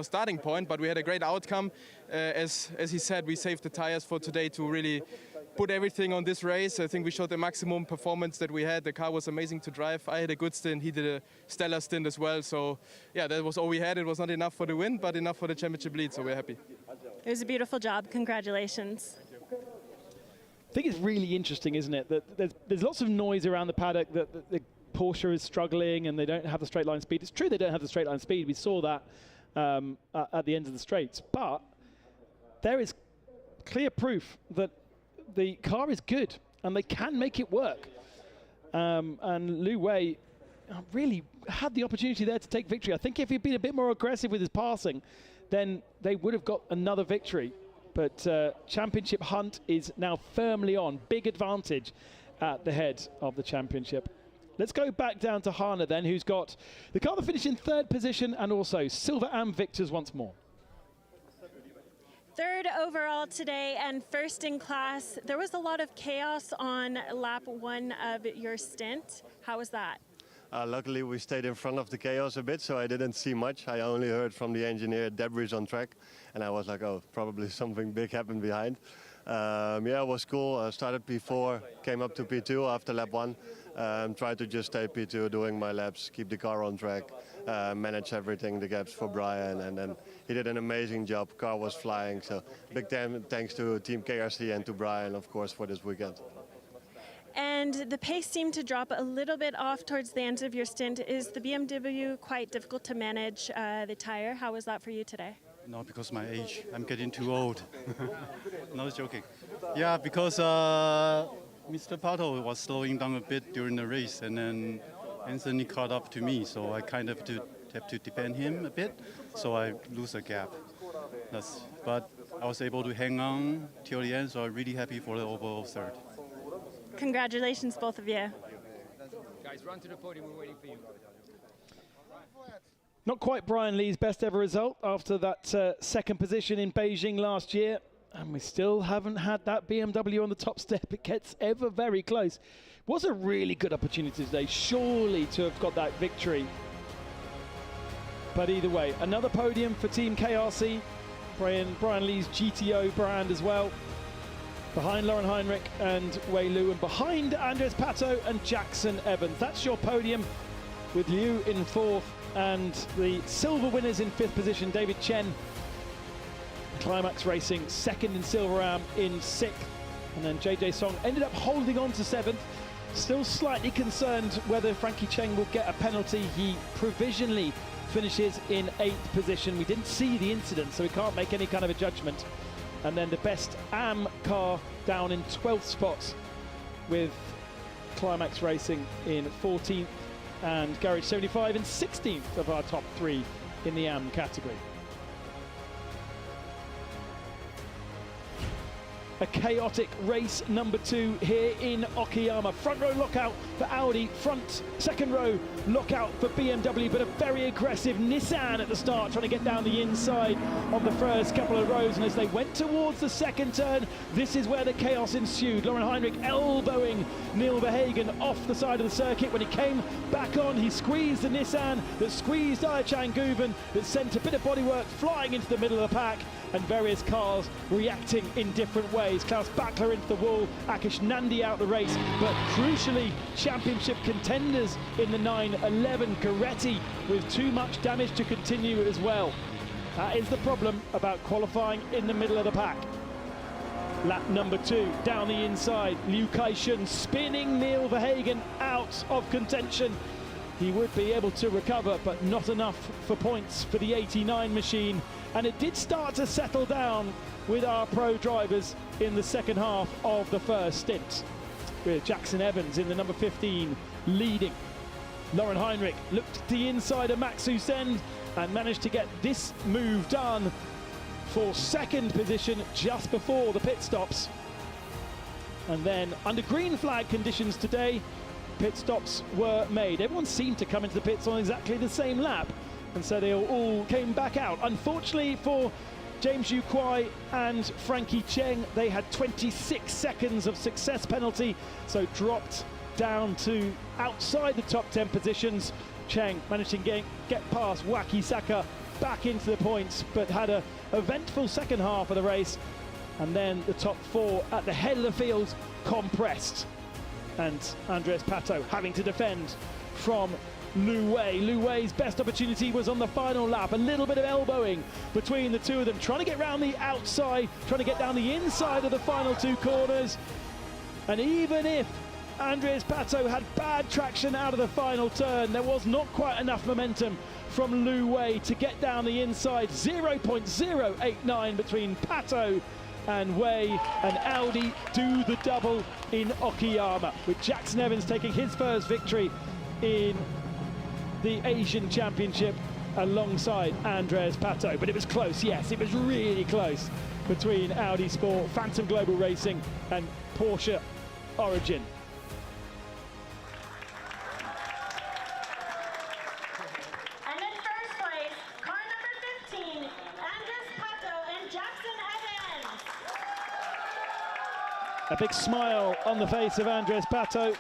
starting point. But we had a great outcome. As he said, we saved the tires for today to really put everything on this race. I think we showed the maximum performance that we had. The car was amazing to drive. I had a good stint. He did a stellar stint as well. So, yeah, that was all we had. It was not enough for the win, but enough for the championship lead. So we're happy. It was a beautiful job. Congratulations. I think it's really interesting, isn't it, that there's lots of noise around the paddock that the Porsche is struggling and they don't have the straight line speed. It's true they don't have the straight line speed. We saw that at the end of the straights. But there is clear proof that the car is good and they can make it work. And Lu Wei really had the opportunity there to take victory. I think if he'd been a bit more aggressive with his passing, then they would have got another victory. But championship hunt is now firmly on. Big advantage at the head of the championship. Let's go back down to Hana then, who's got the car that finished in third position and also silver and victors once more. Third overall today and first in class. There was a lot of chaos on lap one of your stint. How was that? Luckily, we stayed in front of the chaos a bit, so I didn't see much. I only heard from the engineer debris on track, and I was like, oh, probably something big happened behind. Yeah, it was cool. I started P4, came up to P2 after lap 1. Tried to just stay P2, doing my laps, keep the car on track, manage everything, the gaps for Brian, and then he did an amazing job. Car was flying, so big thanks to Team KRC and to Brian, of course, for this weekend. And the pace seemed to drop a little bit off towards the end of your stint. Is the BMW quite difficult to manage the tire? How was that for you today? No, because my age. I'm getting too old. No joking. Yeah, because Mr. Pato was slowing down a bit during the race, and then Anthony caught up to me, so I kind of have to defend him a bit, so I lose a gap. But I was able to hang on till the end, so I'm really happy for the overall third. Congratulations, both of you. Guys, run to the podium. We're waiting for you. Not quite Brian Lee's best ever result after that second position in Beijing last year. And we still haven't had that BMW on the top step. It gets ever very close. Was a really good opportunity today, surely, to have got that victory. But either way, another podium for Team KRC. Brian Lee's GTO brand as well. Behind Lauren Heinrich and Wei Lu, and behind Andres Pato and Jackson Evans. That's your podium, with Liu in fourth and the silver winners in fifth position, David Chen. Climax Racing second in Silver Am in sixth, and then JJ Song ended up holding on to seventh. Still slightly concerned whether Frankie Cheng will get a penalty. He provisionally finishes in eighth position. We didn't see the incident, so we can't make any kind of a judgment. And then the best AM car down in 12th spot, with Climax Racing in 14th and Garage 75 in 16th of our top three in the AM category. A chaotic race number 2 here in Okayama. Front row lockout for Audi, front second row lockout for BMW, but a very aggressive Nissan at the start, trying to get down the inside of the first couple of rows. And as they went towards the second turn, this is where the chaos ensued. Lauren Heinrich elbowing Neil Verhagen off the side of the circuit. When he came back on, he squeezed the Nissan that squeezed Ayachan Guven, that sent a bit of bodywork flying into the middle of the pack, and various cars reacting in different ways. ways. Klaus Bachler into the wall, Akish Nandi out the race, but crucially, championship contenders in the 9-11. Goretti with too much damage to continue as well. That is the problem about qualifying in the middle of the pack. Lap number 2, down the inside, Liu Kai-shun spinning Neil Verhagen out of contention. He would be able to recover, but not enough for points for the 89 machine. And it did start to settle down with our pro drivers in the second half of the first stint, with Jackson Evans in the number 15 leading. Lauren Heinrich looked at the inside of Max Hussein and managed to get this move done for second position just before the pit stops. And then under green flag conditions today, pit stops were made. Everyone seemed to come into the pits on exactly the same lap, and so they all came back out. Unfortunately for James Yu Kwai and Frankie Cheng, they had 26 seconds of success penalty, so dropped down to outside the top 10 positions. Cheng managed to get past Waki Saka back into the points, but had a eventful second half of the race, and then the top 4 at the head of the field compressed, and Andres Pato having to defend from Lu Wei. Lu Wei's best opportunity was on the final lap. A little bit of elbowing between the two of them, trying to get round the outside, trying to get down the inside of the final 2 corners. And even if Andres Pato had bad traction out of the final turn, there was not quite enough momentum from Lu Wei to get down the inside. 0.089 between Pato and Wei, and Audi do the double in Okayama, with Jackson Evans taking his first victory in the Asian Championship alongside Andres Pato. But it was close, yes, it was really close between Audi Sport, Phantom Global Racing and Porsche Origin. And in first place, car number 15, Andres Pato and Jackson Evans. A big smile on the face of Andres Pato.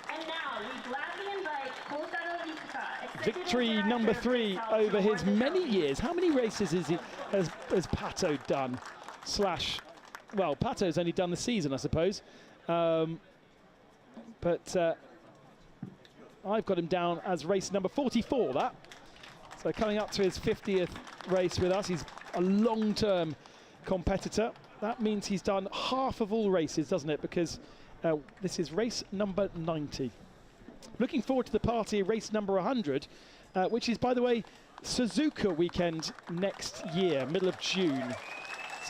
And now we gladly invite Kotaro Ikuta, Victory number 3 over his many years. How many races has Pato done? Well, Pato's only done the season, I suppose. But I've got him down as race number 44, that. So coming up to his 50th race with us. He's a long-term competitor. That means he's done half of all races, doesn't it? Because this is race number 90. Looking forward to the party, race number 100, which is, by the way, Suzuka weekend next year, middle of June.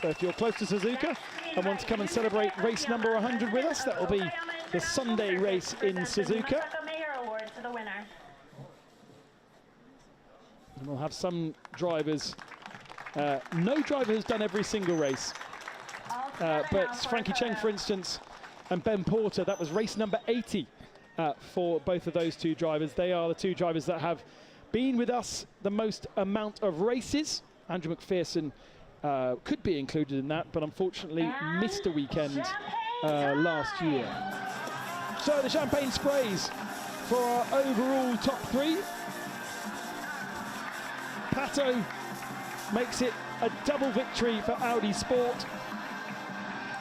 So if you're close to Suzuka and want to come and celebrate race number 100 with us, that will be the Sunday race in Suzuka. And we'll have some drivers. No driver has done every single race. But Frankie Cheng, for instance, and Ben Porter, that was race number 80 for both of those 2 drivers. They are the 2 drivers that have been with us the most amount of races. Andrew McPherson could be included in that, but unfortunately missed a weekend last year. So the champagne sprays for our overall top 3. Pato makes it a double victory for Audi Sport.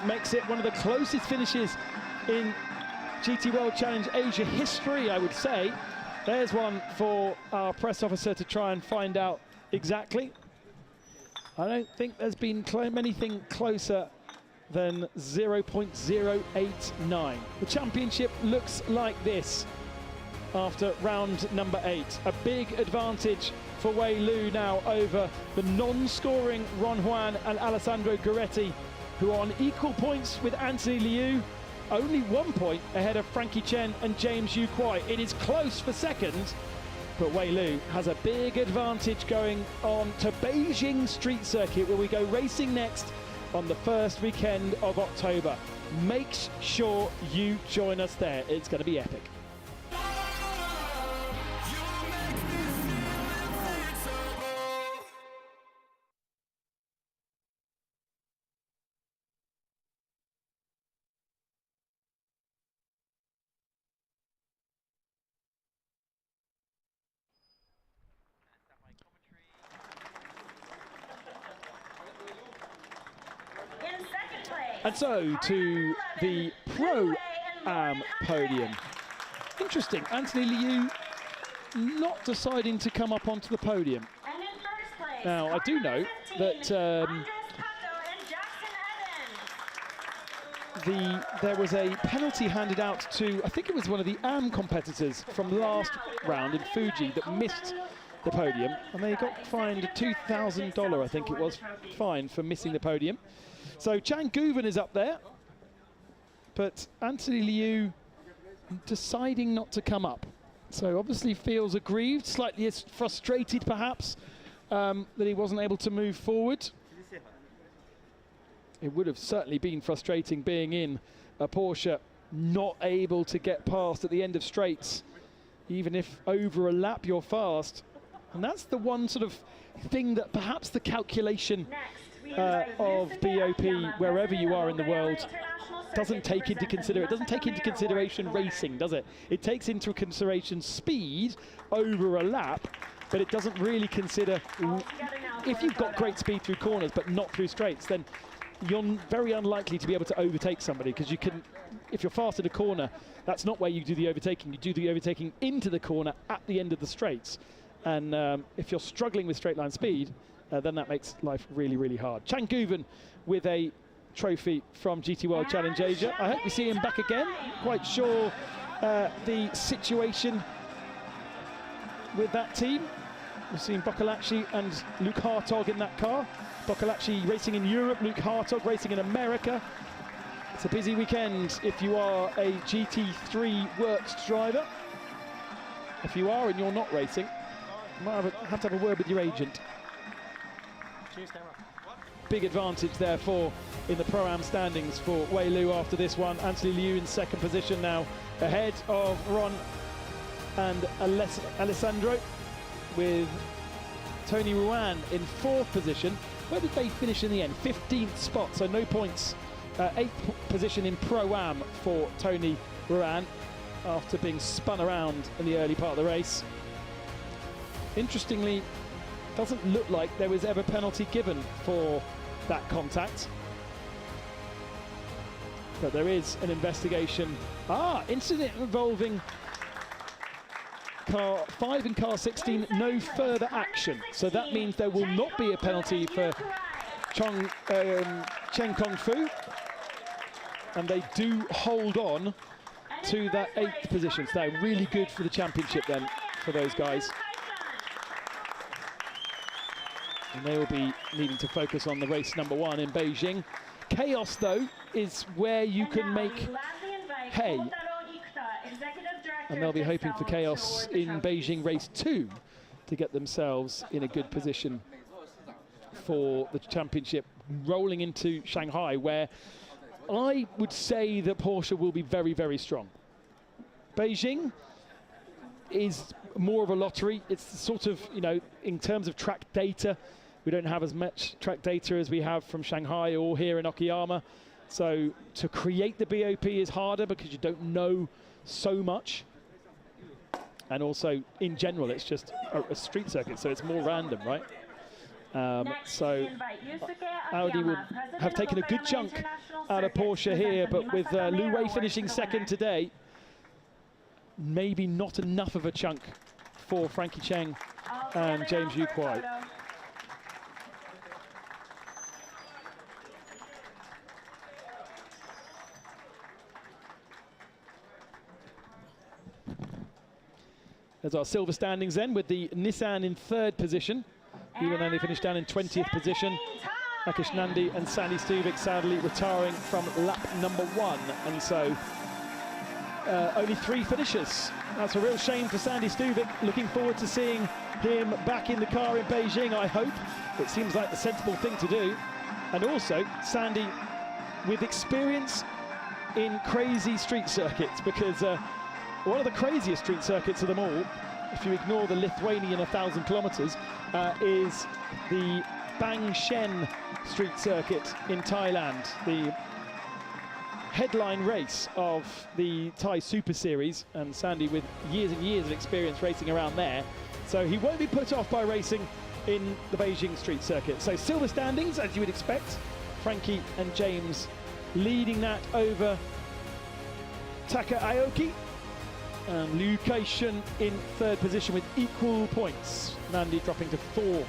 Makes it one of the closest finishes in GT World Challenge Asia history, I would say. There's one for our press officer to try and find out exactly. I don't think there's been anything closer than 0.089. The championship looks like this after round number 8. A big advantage for Wei Lu now over the non-scoring Ron Juan and Alessandro Goretti, who are on equal points with Anthony Liu, only 1 point ahead of Frankie Chen and James Yu Kwai. It is close for second, but Wei Lu has a big advantage going on to Beijing Street Circuit, where we go racing next on the first weekend of October. Make sure you join us there. It's going to be epic. In second And so to the Pro-Am podium. Interesting, Anthony Liu not deciding to come up onto the podium. Now, I do know that there was a penalty handed out to, I think it was one of the AM competitors from last round in Fuji that missed the podium, and they got fined a $2,000, I think it was, fine for missing the podium. So Chang Guven is up there, but Anthony Liu deciding not to come up. So obviously feels aggrieved, slightly frustrated perhaps, that he wasn't able to move forward. It would have certainly been frustrating being in a Porsche, not able to get past at the end of straights, even if over a lap you're fast. And that's the one sort of thing that perhaps the calculation of BOP, wherever you are in the world, doesn't take into consideration. It doesn't take into consideration racing, does it? It takes into consideration speed over a lap, but it doesn't really consider, if you've got great speed through corners but not through straights, then you're very unlikely to be able to overtake somebody, because you can, if you're fast in a corner, that's not where you do the overtaking. You do the overtaking into the corner at the end of the straights. And if you're struggling with straight line speed, then that makes life really, really hard. Chang Guven with a trophy from GT World Challenge Asia. I hope we see him back again. Quite sure the situation with that team. We've seen Boccolacci and Luke Hartog in that car. Boccolacci racing in Europe, Luke Hartog racing in America. It's a busy weekend if you are a GT3 Works driver. If you are and you're not racing, you might have to have a word with your agent. Cheers, camera. Big advantage, therefore, in the Pro-Am standings for Wei Lu after this one. Anthony Liu in second position now, ahead of Ron and Alessandro, with Tony Ruan in fourth position. Where did they finish in the end? 15th spot, so no points. 8th position in Pro-Am for Tony Ruan after being spun around in the early part of the race. Interestingly, doesn't look like there was ever penalty given for that contact. But there is an investigation. Incident involving car 5 and car 16, no further action. So that means there will not be a penalty for Chen Kong Fu. And they do hold on to that 8th position. So they're really good for the championship then, for those guys. And they will be needing to focus on the race number 1 in Beijing. Chaos, though, is where you can make hay. And they'll be hoping for chaos in Beijing race 2 to get themselves in a good position for the championship, rolling into Shanghai, where I would say that Porsche will be very, very strong. Beijing is more of a lottery. It's sort of, you know, in terms of track data, we don't have as much track data as we have from Shanghai or here in Okayama. So to create the BOP is harder because you don't know so much. And also, in general, it's just a street circuit, so it's more random, right? So Audi will have taken a good chunk out of Porsche here, but with Lu Wei finishing second today, maybe not enough of a chunk for Frankie Cheng and James Yu Kwai. There's our silver standings then, with the Nissan in 3rd position. Even though they finished down in 20th position. Akish Nandi and Sandy Stuvik sadly retiring from lap number 1. And so only 3 finishers. That's a real shame for Sandy Stuvik. Looking forward to seeing him back in the car in Beijing, I hope. It seems like the sensible thing to do. And also, Sandy with experience in crazy street circuits, because one of the craziest street circuits of them all, if you ignore the Lithuanian 1,000 kilometers, is the Bang Shen street circuit in Thailand, the headline race of the Thai Super Series, and Sandy with years and years of experience racing around there. So he won't be put off by racing in the Beijing street circuit. So silver standings, as you would expect. Frankie and James leading that over Taka Aoki. And Liu Kai-shun in third position with equal points. Nandi dropping to fourth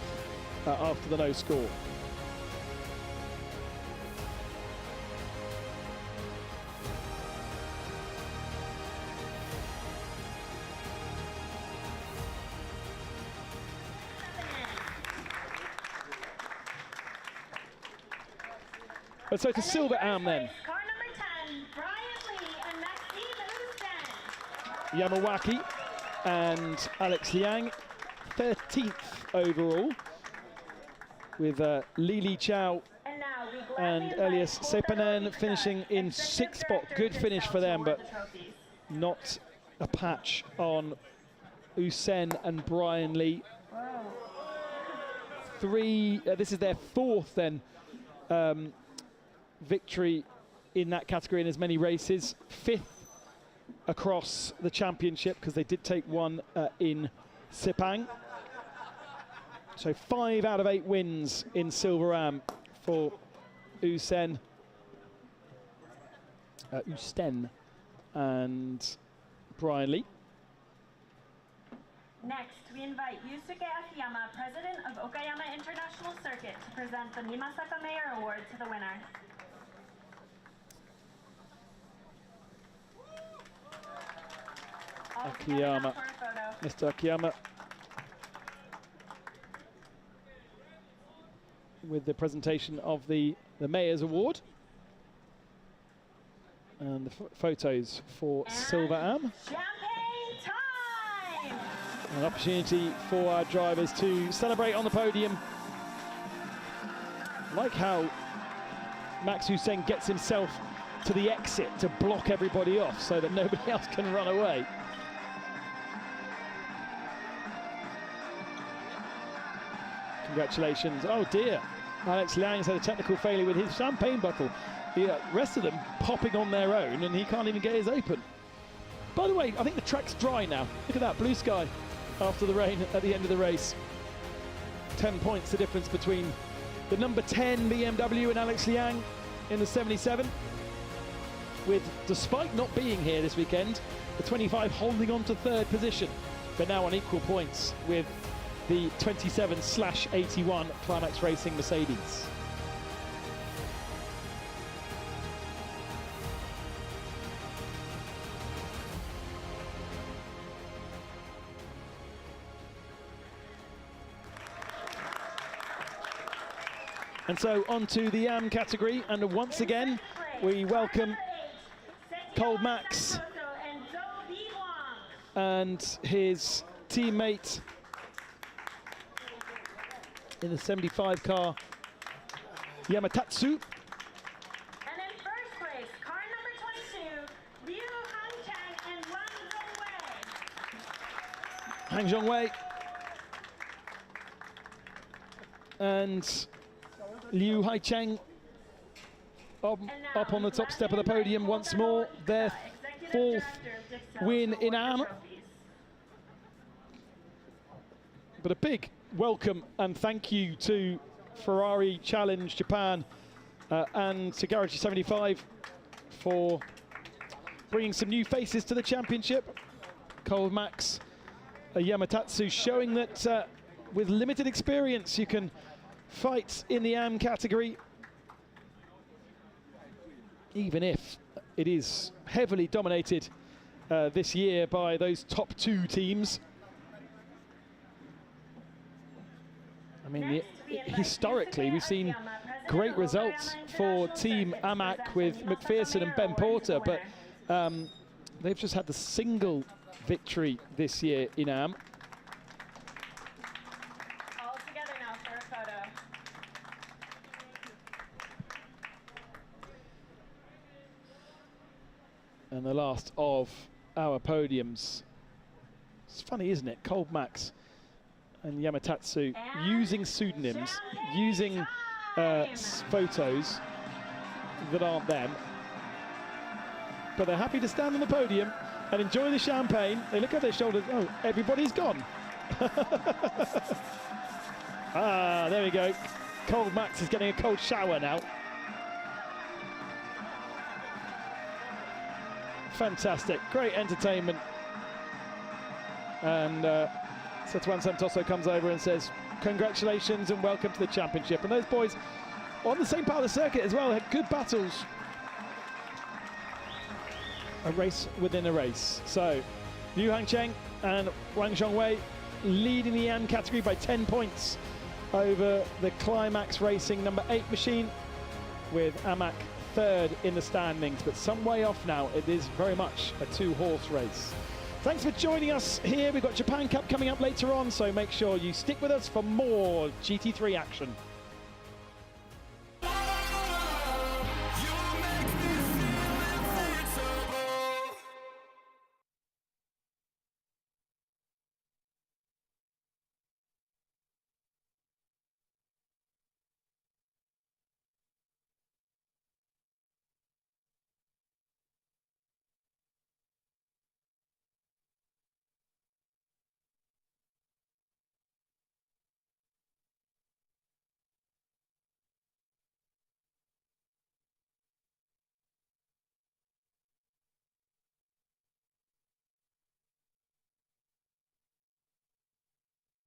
after the no score. But so to Silver Am then. Car number 10, Brian Lee and Maxime Usten. Yamawaki and Alex Liang, 13th overall, with Lili Chow and Elias Sepanen finishing in 6th spot. Good finish for them, but not a patch on Usen and Brian Lee. This is their 4th then victory in that category in as many races. 5th across the championship, because they did take one in Sepang. So 5 out of 8 wins in Silver Am for Usten and Brian Lee. Next, we invite Yusuke Akiyama, president of Okayama International Circuit, to present the Nimasaka Mayor Award to the winner. Akiyama, Mr. Akiyama, with the presentation of the Mayor's Award. And the photos for Silver Am. Champagne time! An opportunity for our drivers to celebrate on the podium. Like how Max Hussein gets himself to the exit to block everybody off so that nobody else can run away. Congratulations. Oh dear. Alex Liang's had a technical failure with his champagne bottle. The rest of them popping on their own, and he can't even get his open. By the way, I think the track's dry now. Look at that, blue sky after the rain at the end of the race. 10 points the difference between the number 10 BMW and Alex Liang in the 77. With, despite not being here this weekend, the 25 holding on to third position. They're now on equal points with the 27/81 Climax Racing Mercedes. And so onto the AM category, and once again we welcome Cole Max and his teammate in the 75 car, Yamatatsu. And in first place, car number 22, Liu Hangchang and Wang Zhongwei. Hang Zhongwei and Liu Haicheng up on the top step of the podium once more. Their 4th win in AM. But a big welcome and thank you to Ferrari Challenge Japan and to Garage 75 for bringing some new faces to the championship. Cole Max, Yamatatsu, showing that with limited experience you can fight in the AM category, even if it is heavily dominated this year by those top 2 teams. I mean, historically, we've seen great results for Team AMAC with McPherson and Ben Porter, but they've just had the single victory this year in AM. All together now for a photo. And the last of our podiums. It's funny, isn't it? Cole Max and Yamatatsu using pseudonyms, using photos that aren't them. But they're happy to stand on the podium and enjoy the champagne. They look at their shoulders. Oh, everybody's gone. There we go. Cole Max is getting a cold shower now. Fantastic, great entertainment. And Satuan Santoso comes over and says, congratulations and welcome to the championship. And those boys on the same part of the circuit as well had good battles. A race within a race. So Yu Hangcheng and Wang Zhongwei leading the AM category by 10 points over the Climax Racing number 8 machine, with Amak third in the standings, but some way off now. It is very much a 2-horse race. Thanks for joining us here. We've got Japan Cup coming up later on, so make sure you stick with us for more GT3 action.